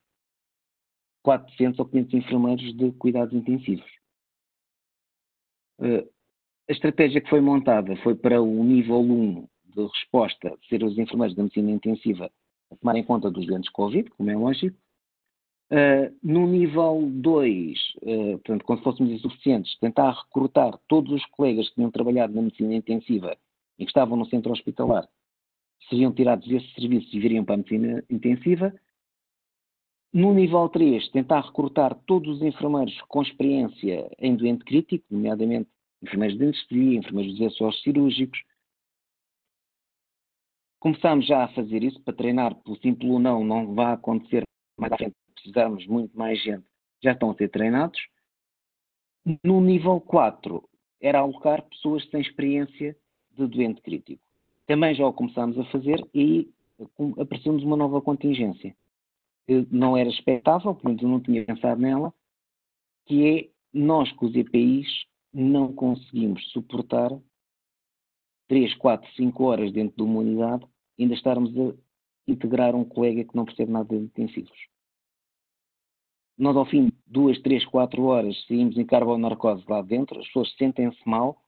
400 ou 500 enfermeiros de cuidados intensivos. A estratégia que foi montada foi para o nível 1 de resposta ser os enfermeiros da medicina intensiva a tomarem conta dos doentes Covid, como é lógico. No nível 2, portanto, quando fôssemos insuficientes, tentar recrutar todos os colegas que tinham trabalhado na medicina intensiva e que estavam no centro hospitalar, seriam tirados desses serviços e viriam para a medicina intensiva. No nível 3, tentar recrutar todos os enfermeiros com experiência em doente crítico, nomeadamente enfermeiros de anestesia, enfermeiros dos SOS cirúrgicos. Começámos já a fazer isso para treinar, pelo simples ou não vai acontecer mais à frente, precisarmos muito mais gente, já estão a ser treinados. No nível 4, era alocar pessoas sem experiência de doente crítico. Também já o começámos a fazer e apareceu-nos uma nova contingência. Não era expectável, pelo menos eu não tinha pensado nela, que é nós com os EPIs não conseguimos suportar 3, 4, 5 horas dentro de uma unidade e ainda estarmos a integrar um colega que não percebe nada de intensivos. Nós ao fim de 2, 3, 4 horas saímos em carbonarcose lá dentro, as pessoas sentem-se mal,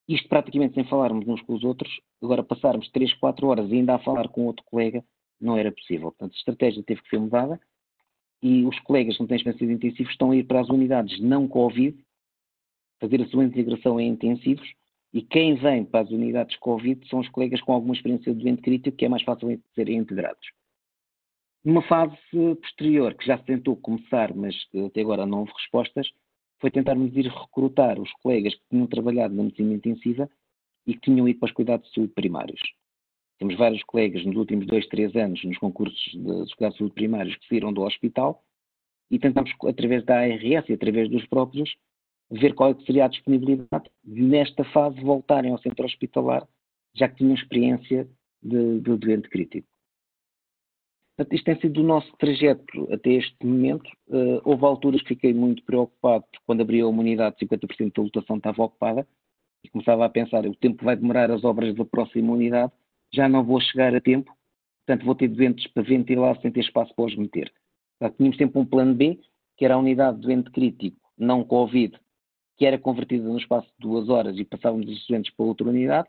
isto praticamente sem falarmos uns com os outros, agora passarmos 3, 4 horas ainda a falar com outro colega, não era possível. Portanto, a estratégia teve que ser mudada e os colegas que não têm experiência de intensivos estão a ir para as unidades não Covid, fazer a sua integração em intensivos, e quem vem para as unidades Covid são os colegas com alguma experiência de doente crítico, que é mais fácil de serem integrados. Numa fase posterior, que já se tentou começar, mas até agora não houve respostas, foi tentarmos ir recrutar os colegas que tinham trabalhado na medicina intensiva e que tinham ido para os cuidados de saúde primários. Temos vários colegas nos últimos 2, 3 anos nos concursos de cuidados de saúde primários que saíram do hospital e tentamos, através da ARS e através dos próprios, ver qual é que seria a disponibilidade de, nesta fase, voltarem ao centro hospitalar, já que tinham experiência de doente crítico. Portanto, isto tem sido o nosso trajeto até este momento. Houve alturas que fiquei muito preocupado, porque quando abriu a unidade, 50% da lotação estava ocupada, e começava a pensar, o tempo que vai demorar as obras da próxima unidade, já não vou chegar a tempo, portanto vou ter doentes para ventilar sem ter espaço para os meter. Portanto, tínhamos sempre um plano B, que era a unidade de doente crítico, não Covid, que era convertida no espaço de 2 horas e passávamos os doentes para outra unidade.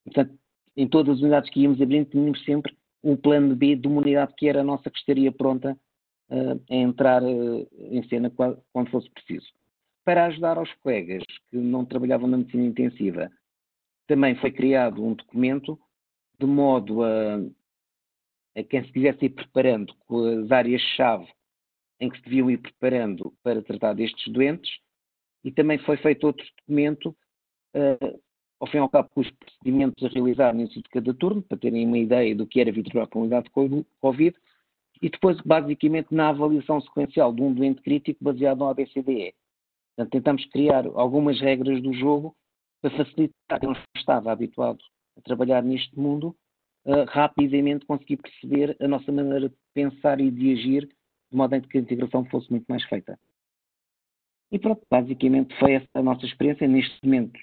Portanto, em todas as unidades que íamos abrindo, tínhamos sempre um plano B de uma unidade que era a nossa, que estaria pronta a entrar em cena quando fosse preciso. Para ajudar aos colegas que não trabalhavam na medicina intensiva, também foi criado um documento de modo a quem se quisesse ir preparando com as áreas-chave em que se deviam ir preparando para tratar destes doentes, e também foi feito outro documento, ao fim e ao cabo, com os procedimentos a realizar no início de cada turno, para terem uma ideia do que era vitoriosa com a unidade de Covid, e depois, basicamente, na avaliação sequencial de um doente crítico baseado no ABCDE. Portanto, tentamos criar algumas regras do jogo para facilitar quem não estava habituado a trabalhar neste mundo, rapidamente conseguir perceber a nossa maneira de pensar e de agir, de modo a que a integração fosse muito mais feita. E pronto, basicamente foi essa a nossa experiência. Neste momento,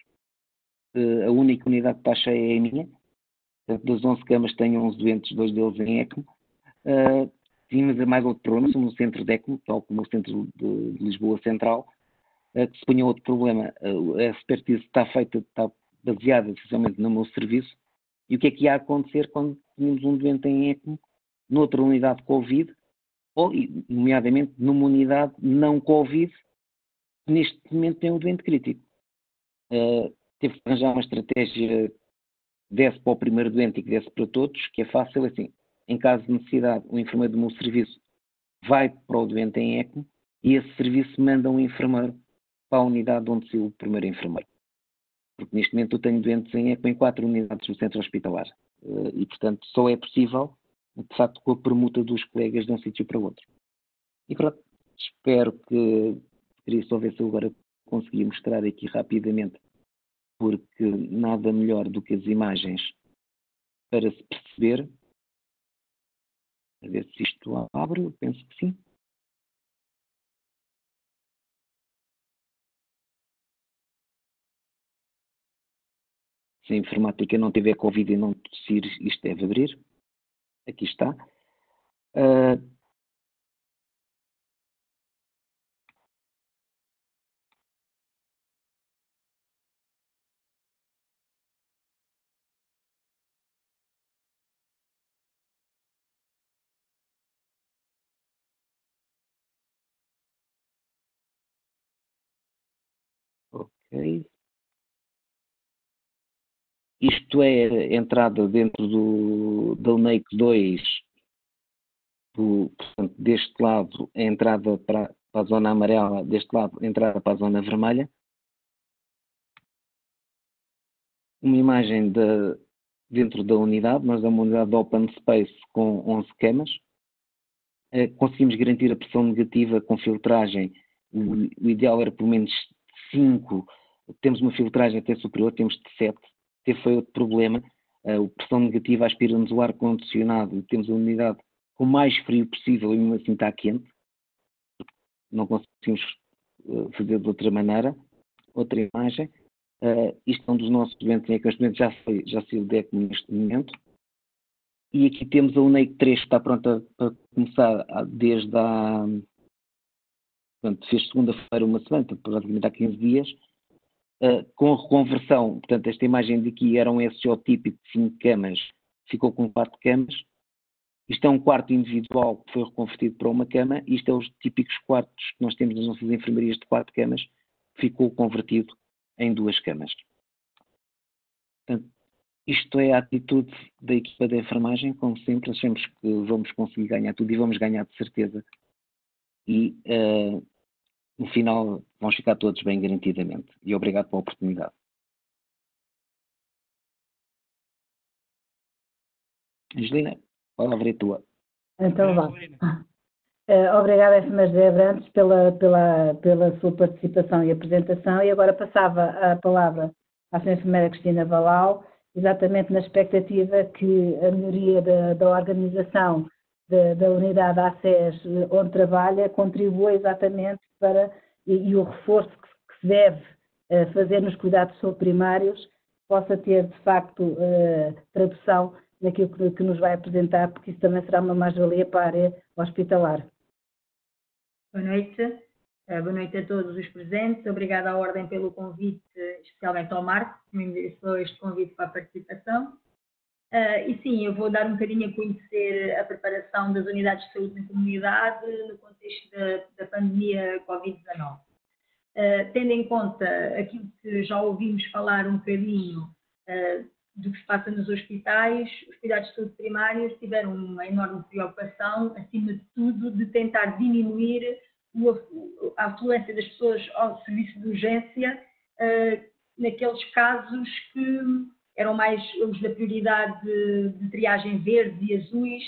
a única unidade que está cheia é a minha. Portanto, das 11 camas tenho 11 doentes, 2 deles em ECMO. Tínhamos mais outro problema, somos no centro de ECMO, tal como no centro de Lisboa Central, que se punha outro problema. A expertise está baseada essencialmente no meu serviço. E o que é que ia acontecer quando tínhamos um doente em ECMO, noutra unidade de Covid, ou, nomeadamente, numa unidade não Covid, que neste momento tem um doente crítico. Teve que arranjar uma estratégia que desse para o primeiro doente e que desse para todos, que é fácil, assim, em caso de necessidade, o enfermeiro do meu serviço vai para o doente em ECMO e esse serviço manda um enfermeiro para a unidade onde saiu o primeiro enfermeiro. Porque neste momento eu tenho doentes em ECMO em 4 unidades do centro hospitalar. E, portanto, só é possível, de facto, com a permuta dos colegas de um sítio para o outro. E pronto, espero que, queria só ver se eu agora consegui mostrar aqui rapidamente, porque nada melhor do que as imagens para se perceber. A ver se isto abre, eu penso que sim. Se a informática não tiver Covid e não tossir, isto deve abrir. Aqui está. Ok. Isto é entrada dentro da LNAIC 2, portanto, deste lado a entrada para a zona amarela, deste lado a entrada para a zona vermelha. Uma imagem dentro da unidade, nós é uma unidade de open space com 11 camas. Conseguimos garantir a pressão negativa com filtragem. O ideal era pelo menos 5. Temos uma filtragem até superior, temos de 7. Esse foi outro problema. A pressão negativa aspira-nos o ar condicionado e temos a unidade com o mais frio possível e mesmo assim está quente. Não conseguimos fazer de outra maneira. Outra imagem. Isto é um dos nossos doentes, é que os doentes já saiu de ECMO neste momento. E aqui temos a UNEIC 3 que está pronta para começar desde portanto, fez segunda-feira uma semana, praticamente há 15 dias, com a reconversão. Portanto, esta imagem de aqui era um SO típico de 5 camas, ficou com 4 camas. Isto é um quarto individual que foi reconvertido para uma cama. Isto é os típicos quartos que nós temos nas nossas enfermarias de 4 camas, ficou convertido em 2 camas. Portanto, isto é a atitude da equipa de enfermagem, como sempre, achamos que vamos conseguir ganhar tudo e vamos ganhar de certeza. E, no final, vamos ficar todos bem garantidamente. E obrigado pela oportunidade. Angelina, a palavra é tua. Então vá. Obrigada, enfermeira José Abrantes, pela sua participação e apresentação. E agora passava a palavra à senhora enfermeira Cristina Valau, exatamente na expectativa que a melhoria da organização da unidade ACES onde trabalha contribua exatamente para, e o reforço que se deve fazer nos cuidados primários possa ter, de facto, tradução naquilo que nos vai apresentar, porque isso também será uma mais-valia para a área hospitalar. Boa noite. Boa noite a todos os presentes. Obrigada à Ordem pelo convite, especialmente ao Marco, que me endereçou este convite para a participação. E sim, eu vou dar um bocadinho a conhecer a preparação das unidades de saúde na comunidade no contexto da pandemia Covid-19. Tendo em conta aquilo que já ouvimos falar um bocadinho do que se passa nos hospitais, os cuidados de saúde primários tiveram uma enorme preocupação, acima de tudo, de tentar diminuir a afluência das pessoas ao serviço de urgência, naqueles casos que eram mais os da prioridade de triagem verdes e azuis,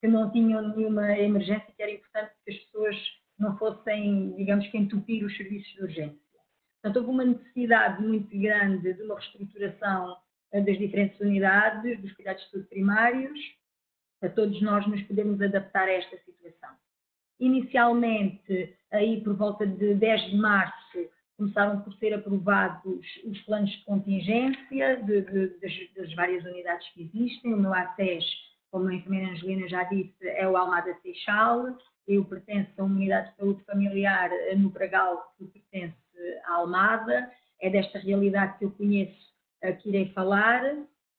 que não tinham nenhuma emergência, que era importante que as pessoas não fossem, digamos que, entupir os serviços de urgência. Portanto, houve uma necessidade muito grande de uma reestruturação das diferentes unidades, dos cuidados de saúde primários, para todos nós nos podermos adaptar a esta situação. Inicialmente, aí por volta de 10 de março, começaram por ser aprovados os planos de contingência das várias unidades que existem. O meu ACES, como a enfermeira Angelina já disse, é o Almada Seixal. Eu pertenço a uma unidade de saúde familiar no Pragal, que pertence à Almada. É desta realidade que eu conheço que irei falar.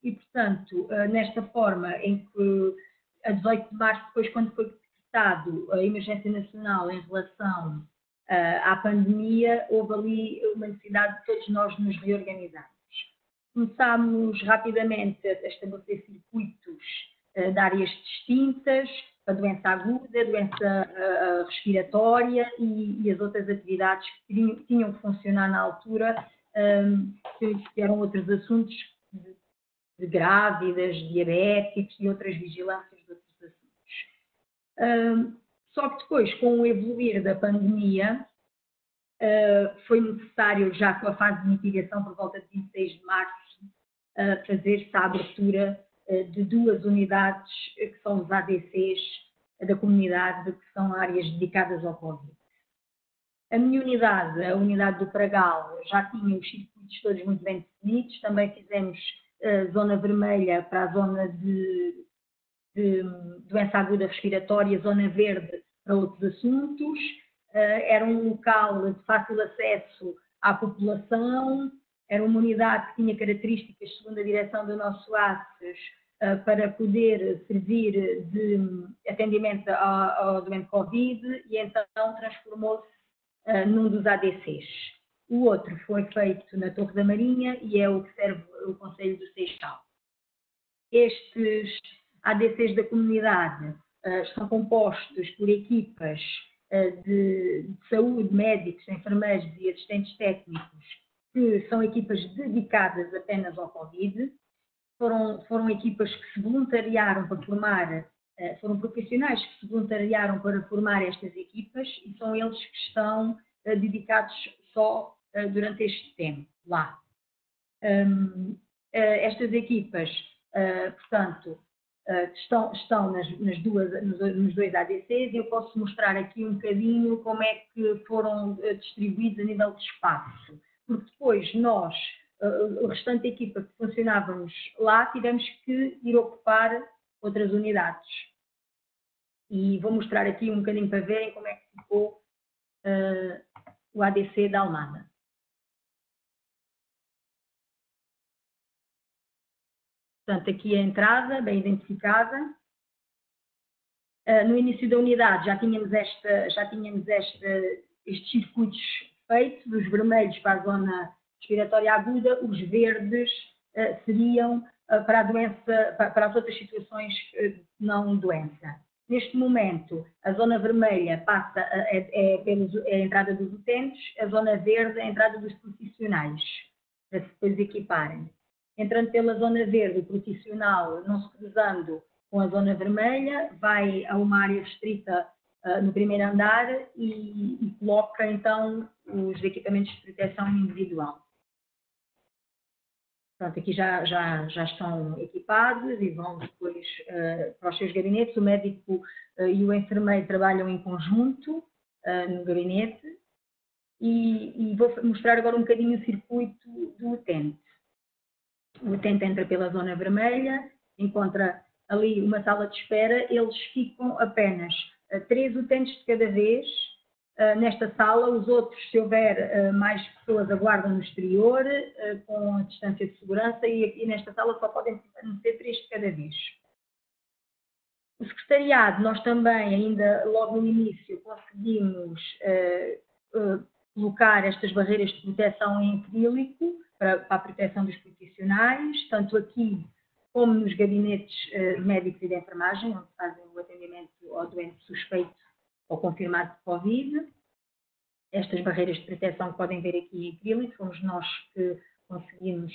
E, portanto, nesta forma em que, a 18 de março, depois, quando foi decretado a emergência nacional em relação à pandemia, houve ali uma necessidade de todos nós nos reorganizarmos. Começámos rapidamente a estabelecer circuitos de áreas distintas, a doença aguda, a doença respiratória e as outras atividades que tinham que funcionar na altura, que eram outros assuntos de grávidas, diabéticos e outras vigilâncias de outros assuntos. Só que depois, com o evoluir da pandemia, foi necessário, já com a fase de mitigação por volta de 26 de março, fazer-se a abertura de 2 unidades que são os ADCs da comunidade, que são áreas dedicadas ao Covid. A minha unidade, a unidade do Pragal, já tinha os circuitos todos muito bem definidos, também fizemos zona vermelha para a zona de doença aguda respiratória, zona verde para outros assuntos. Era um local de fácil acesso à população, era uma unidade que tinha características, segundo a direção do nosso ACES, para poder servir de atendimento ao doente Covid, e então transformou-se num dos ADCs. O outro foi feito na Torre da Marinha e é o que serve o Conselho do Seixal. Estes ADCs da comunidade são compostos por equipas de saúde, médicos, enfermeiros e assistentes técnicos, que são equipas dedicadas apenas ao Covid. Foram equipas que se voluntariaram para formar, foram profissionais que se voluntariaram para formar estas equipas, e são eles que estão dedicados só durante este tempo lá. Estas equipas, portanto, estão nos 2 ADCs, e eu posso mostrar aqui um bocadinho como é que foram distribuídos a nível de espaço, porque depois nós, o restante da equipa que funcionávamos lá, tivemos que ir ocupar outras unidades. E vou mostrar aqui um bocadinho para verem como é que ficou o ADC da Almada. Portanto, aqui a entrada, bem identificada. No início da unidade já tínhamos estes circuitos feitos, os vermelhos para a zona respiratória aguda, os verdes seriam para a doença, para as outras situações não doença. Neste momento, a zona vermelha passa é a entrada dos utentes, a zona verde é a entrada dos profissionais, para se depois equiparem. Entrando pela zona verde, o profissional, não se cruzando com a zona vermelha, vai a uma área restrita no primeiro andar e coloca então os equipamentos de proteção individual. Portanto, aqui já estão equipados e vão depois para os seus gabinetes. O médico e o enfermeiro trabalham em conjunto no gabinete, e vou mostrar agora um bocadinho o circuito do utente. O utente entra pela zona vermelha, encontra ali uma sala de espera, eles ficam apenas 3 utentes de cada vez nesta sala, os outros, se houver mais pessoas, aguardam no exterior com a distância de segurança, e aqui nesta sala só podem permanecer 3 de cada vez. O secretariado, nós também, ainda logo no início, conseguimos colocar estas barreiras de proteção em acrílico para a proteção dos profissionais, tanto aqui como nos gabinetes médicos e de enfermagem, onde fazem o atendimento ao doente suspeito ou confirmado de Covid. Estas barreiras de proteção que podem ver aqui em acrílico, fomos nós que conseguimos,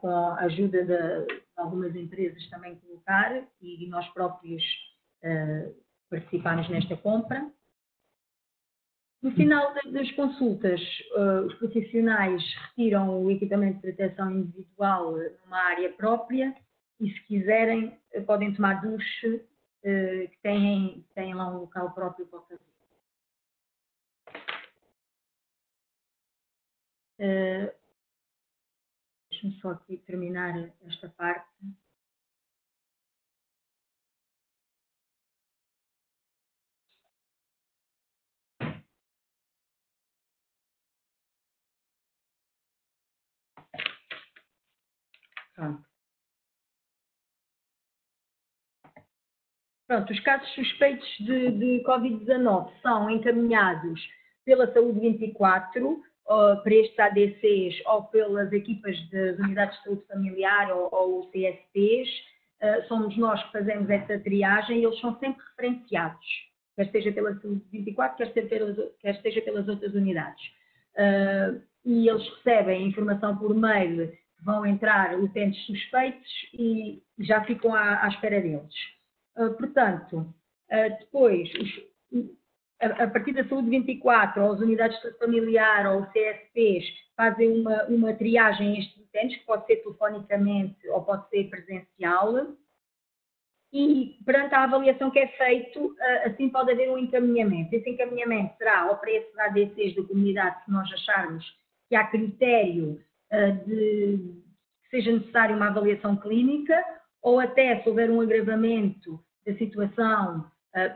com a ajuda de algumas empresas também colocar, e nós próprios participámos nesta compra. No final das consultas, os profissionais retiram o equipamento de proteção individual numa área própria e, se quiserem, podem tomar duche, que têm lá um local próprio para fazer. Deixa-me só aqui terminar esta parte. Pronto, os casos suspeitos de Covid-19 são encaminhados pela Saúde 24 para estes ADCs ou pelas equipas das Unidades de Saúde Familiar ou CSPs. Somos nós que fazemos essa triagem e eles são sempre referenciados, quer seja pela Saúde 24, quer seja pelas outras unidades. E eles recebem informação por mail que vão entrar utentes suspeitos e já ficam à espera deles. Portanto, depois, a partir da Saúde 24, ou as unidades de saúde familiar, ou os CSPs, fazem uma triagem a estes utentes, que pode ser telefonicamente ou pode ser presencial, e perante a avaliação que é feito, assim pode haver um encaminhamento. Esse encaminhamento será ou para esses ADCs da comunidade, se nós acharmos que há critério de que seja necessária uma avaliação clínica, ou até, se houver um agravamento da situação,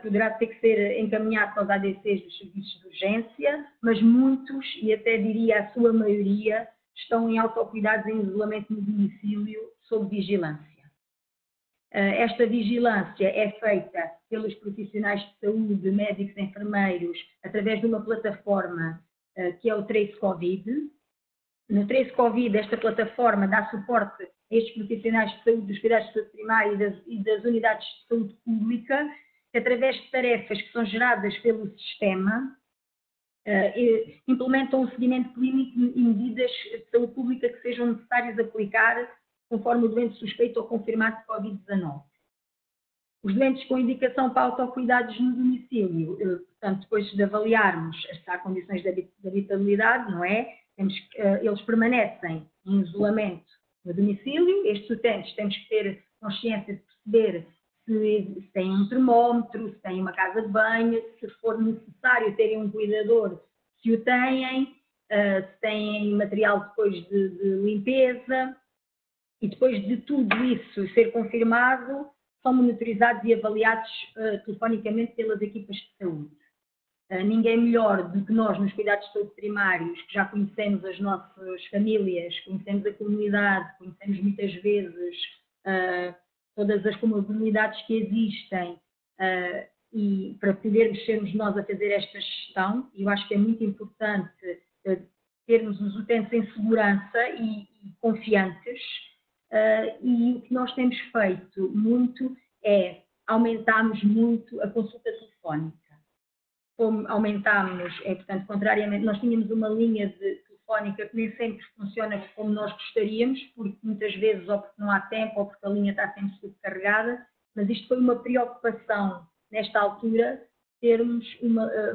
poderá ter que ser encaminhado para os ADCs dos serviços de urgência, mas muitos, e até diria a sua maioria, estão em autocuidados em isolamento no domicílio, sob vigilância. Esta vigilância é feita pelos profissionais de saúde, médicos e enfermeiros, através de uma plataforma que é o Trace Covid. No Trace Covid, esta plataforma dá suporte a estes profissionais de saúde, dos cuidados de saúde primária e das unidades de saúde pública, que através de tarefas que são geradas pelo sistema, implementam um seguimento clínico e medidas de saúde pública que sejam necessárias aplicar conforme o doente suspeito ou confirmado de Covid-19. Os doentes com indicação para autocuidados no domicílio, portanto, depois de avaliarmos se há condições de habitabilidade, não é? Eles permanecem em isolamento no domicílio. Estes utentes temos que ter consciência de perceber se têm um termómetro, se têm uma casa de banho, se for necessário terem um cuidador, se o têm, se têm material depois de limpeza. E depois de tudo isso ser confirmado, são monitorizados e avaliados telefonicamente pelas equipas de saúde. Ninguém melhor do que nós nos cuidados de saúde primários, que já conhecemos as nossas famílias, conhecemos a comunidade, conhecemos muitas vezes todas as comunidades que existem, e para podermos sermos nós a fazer esta gestão, eu acho que é muito importante termos os utentes em segurança e confiantes. E o que nós temos feito muito é aumentarmos muito a consulta telefónica. Como aumentámos, portanto, contrariamente, nós tínhamos uma linha telefónica que nem sempre funciona como nós gostaríamos, porque muitas vezes ou porque não há tempo ou porque a linha está sempre subcarregada, mas isto foi uma preocupação nesta altura, termos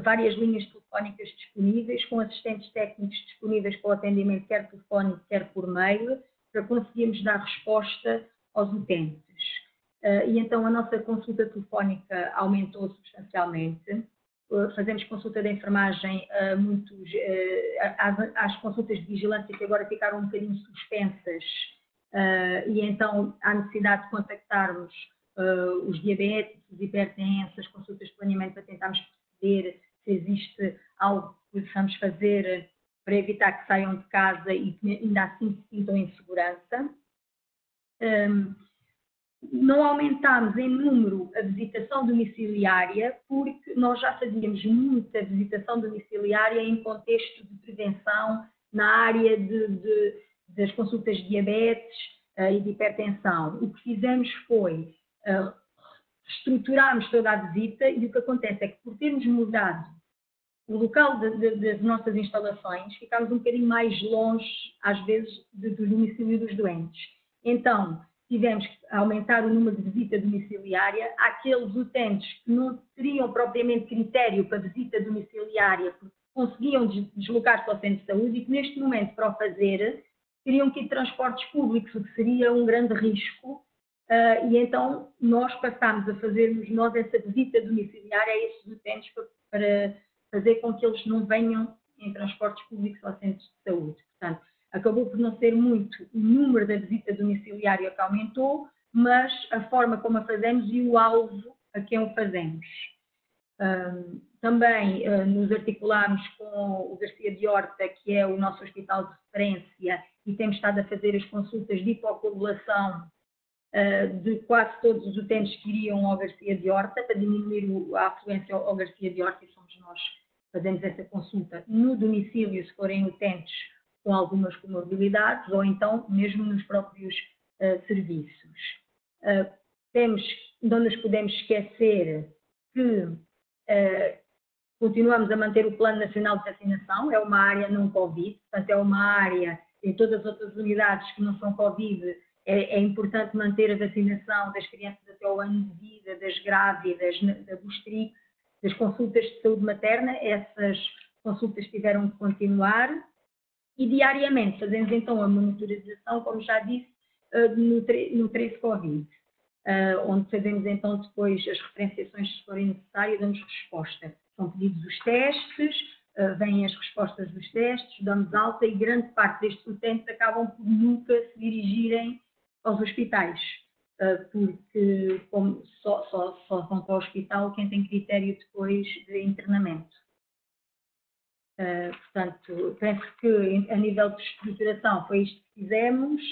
várias linhas telefónicas disponíveis, com assistentes técnicos disponíveis para o atendimento, quer telefónico, quer por mail, para conseguirmos dar resposta aos utentes. E então a nossa consulta telefónica aumentou substancialmente. Fazemos consulta de enfermagem às consultas de vigilância, que agora ficaram um bocadinho suspensas, e então há necessidade de contactarmos os diabéticos, os hipertensos, as consultas de planeamento para tentarmos perceber se existe algo que possamos fazer para evitar que saiam de casa e que ainda assim se sintam em segurança. Não aumentámos em número a visitação domiciliária, porque nós já fazíamos muita visitação domiciliária em contexto de prevenção, na área de das consultas de diabetes e de hipertensão. O que fizemos foi estruturarmos toda a visita e o que acontece é que por termos mudado o local das nossas instalações, ficámos um bocadinho mais longe, às vezes, do domicílio dos doentes. Então, tivemos que aumentar o número de visita domiciliária àqueles utentes que não teriam propriamente critério para visita domiciliária, porque conseguiam deslocar-se ao centro de saúde e que neste momento, para o fazer, teriam que ir de transportes públicos, o que seria um grande risco. E então nós passámos a fazermos nós essa visita domiciliária a esses utentes para fazer com que eles não venham em transportes públicos ao centro de saúde. Portanto, acabou por não ser muito o número da visita domiciliária que aumentou, mas a forma como a fazemos e o alvo a quem o fazemos. Também nos articulamos com o Garcia de Horta, que é o nosso hospital de referência, e temos estado a fazer as consultas de hipocoagulação de quase todos os utentes que iriam ao Garcia de Horta, para diminuir a afluência ao Garcia de Horta, e somos nós que fazemos essa consulta no domicílio, se forem utentes com algumas comorbilidades, ou então mesmo nos próprios serviços. Não nos podemos esquecer que continuamos a manter o Plano Nacional de Vacinação, é uma área não Covid, portanto é uma área, em todas as outras unidades que não são Covid, é importante manter a vacinação das crianças até ao ano de vida, das grávidas, da Bustrix, das consultas de saúde materna. Essas consultas tiveram que continuar e diariamente fazemos então a monitorização, como já disse, no Trace Covid, onde fazemos então depois as referenciações, se forem necessárias, damos resposta. São pedidos os testes, vêm as respostas dos testes, damos alta e grande parte destes utentes acabam por nunca se dirigirem aos hospitais, porque só vão para o hospital quem tem critério depois de internamento. Portanto, penso que a nível de estruturação foi isto que fizemos.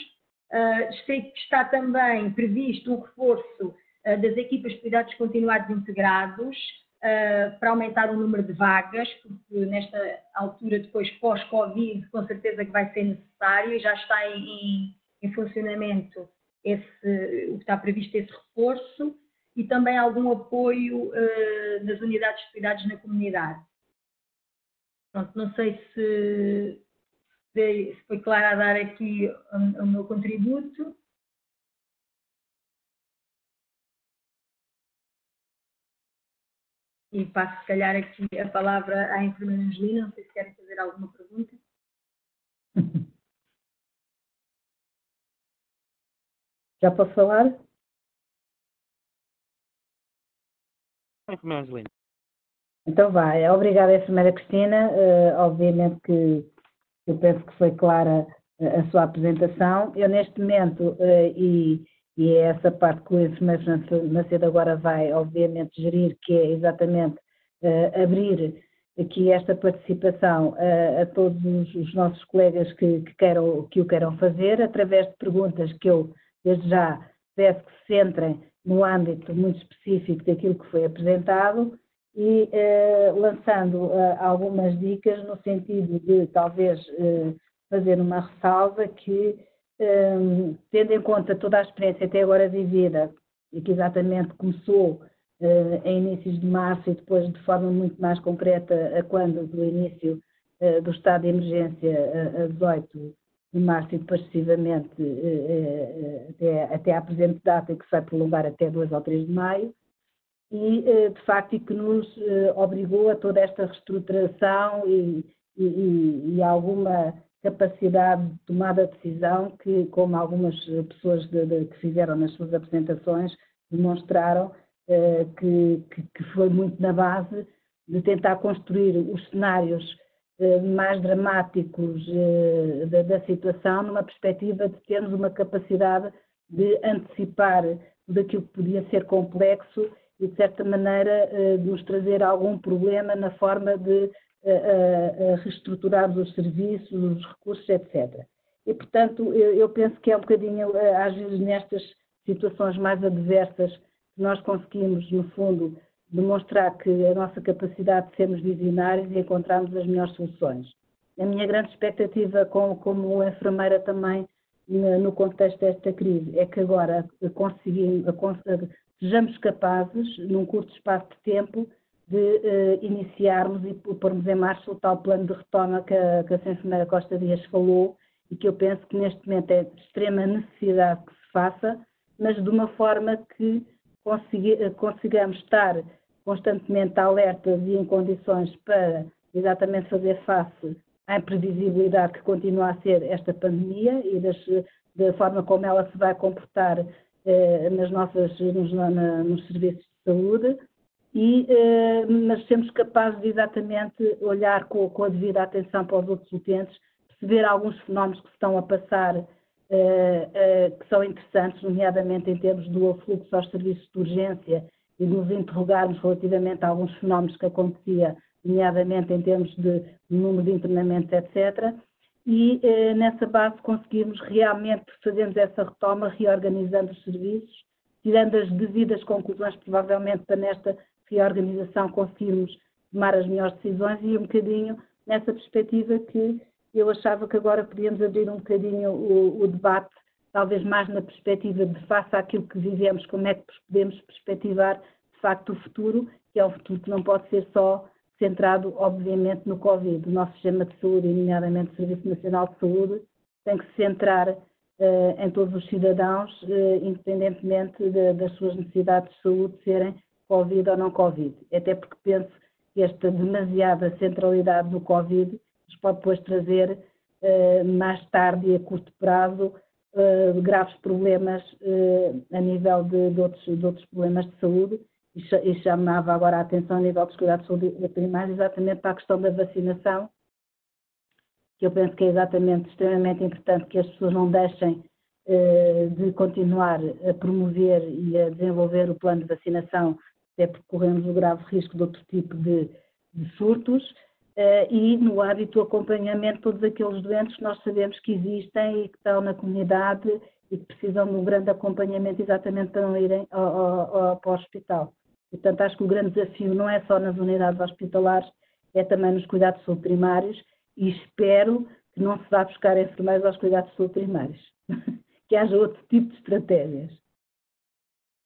Sei que está também previsto um reforço das equipas de cuidados continuados integrados para aumentar o número de vagas, porque nesta altura, depois pós-Covid, com certeza que vai ser necessário e já está em funcionamento o que está previsto esse reforço e também algum apoio das unidades de cuidados na comunidade. Pronto, não sei se foi claro a dar aqui o meu contributo. E passo, se calhar, aqui a palavra à enfermeira Angelina. Não sei se querem fazer alguma pergunta. Já posso falar? Enfermeira Angelina. Então vai. Obrigada, enfermeira Cristina. Obviamente que eu penso que foi clara a sua apresentação. Eu, neste momento, e é essa parte que o enfermeiro Macedo agora vai, obviamente, gerir, que é exatamente abrir aqui esta participação a todos os nossos colegas que o queiram fazer, através de perguntas que eu, desde já, peço que se centrem no âmbito muito específico daquilo que foi apresentado e lançando algumas dicas no sentido de, talvez, fazer uma ressalva que, tendo em conta toda a experiência até agora vivida, e que exatamente começou em inícios de março e depois de forma muito mais concreta a quando do início do estado de emergência a 18 de março e depois sucessivamente até à presente data, que se vai prolongar até 2 ou 3 de maio, e de facto que nos obrigou a toda esta reestruturação e alguma capacidade de tomada de decisão que, como algumas pessoas que fizeram nas suas apresentações, demonstraram que foi muito na base de tentar construir os cenários mais dramáticos da situação, numa perspectiva de termos uma capacidade de antecipar tudo aquilo que podia ser complexo e, de certa maneira, de nos trazer algum problema na forma de reestruturar os serviços, os recursos, etc. E, portanto, eu penso que é um bocadinho, às vezes, nestas situações mais adversas, que nós conseguimos, no fundo, demonstrar que a nossa capacidade de sermos visionários e encontrarmos as melhores soluções. a minha grande expectativa como enfermeira também no contexto desta crise é que agora sejamos capazes, num curto espaço de tempo, de iniciarmos e pormos em marcha o tal plano de retoma que a Sra. Enfermeira Costa Dias falou e que eu penso que neste momento é de extrema necessidade que se faça, mas de uma forma que consigamos estar constantemente alertas e em condições para exatamente fazer face à imprevisibilidade que continua a ser esta pandemia e da forma como ela se vai comportar nos serviços de saúde, mas sermos capazes de exatamente olhar com a devida atenção para os outros utentes, perceber alguns fenómenos que se estão a passar, que são interessantes, nomeadamente em termos do afluxo aos serviços de urgência, e de nos interrogarmos relativamente a alguns fenómenos que acontecia, nomeadamente em termos de número de internamentos, etc. E nessa base conseguirmos realmente fazermos essa retoma, reorganizando os serviços, tirando as devidas conclusões, provavelmente para nesta reorganização conseguirmos tomar as melhores decisões e um bocadinho nessa perspectiva que eu achava que agora podíamos abrir um bocadinho o debate, talvez mais na perspectiva de face àquilo que vivemos, como é que podemos perspectivar de facto o futuro, que é um futuro que não pode ser só centrado, obviamente, no Covid. O nosso sistema de saúde, e nomeadamente o Serviço Nacional de Saúde, tem que se centrar em todos os cidadãos, independentemente das suas necessidades de saúde serem Covid ou não Covid. Até porque penso que esta demasiada centralidade do Covid nos pode depois trazer, mais tarde e a curto prazo, graves problemas a nível de outros problemas de saúde, e chamava agora a atenção a nível dos cuidados de saúde primários exatamente para a questão da vacinação, que eu penso que é exatamente extremamente importante que as pessoas não deixem de continuar a promover e a desenvolver o plano de vacinação, até porque corremos o grave risco de outro tipo de surtos, e no âmbito do acompanhamento de todos aqueles doentes que nós sabemos que existem e que estão na comunidade e que precisam de um grande acompanhamento exatamente para não irem para o hospital. Portanto, acho que o grande desafio não é só nas unidades hospitalares, é também nos cuidados de saúde primários, e espero que não se vá buscar enfermeiros aos cuidados de saúde primários, que haja outro tipo de estratégias.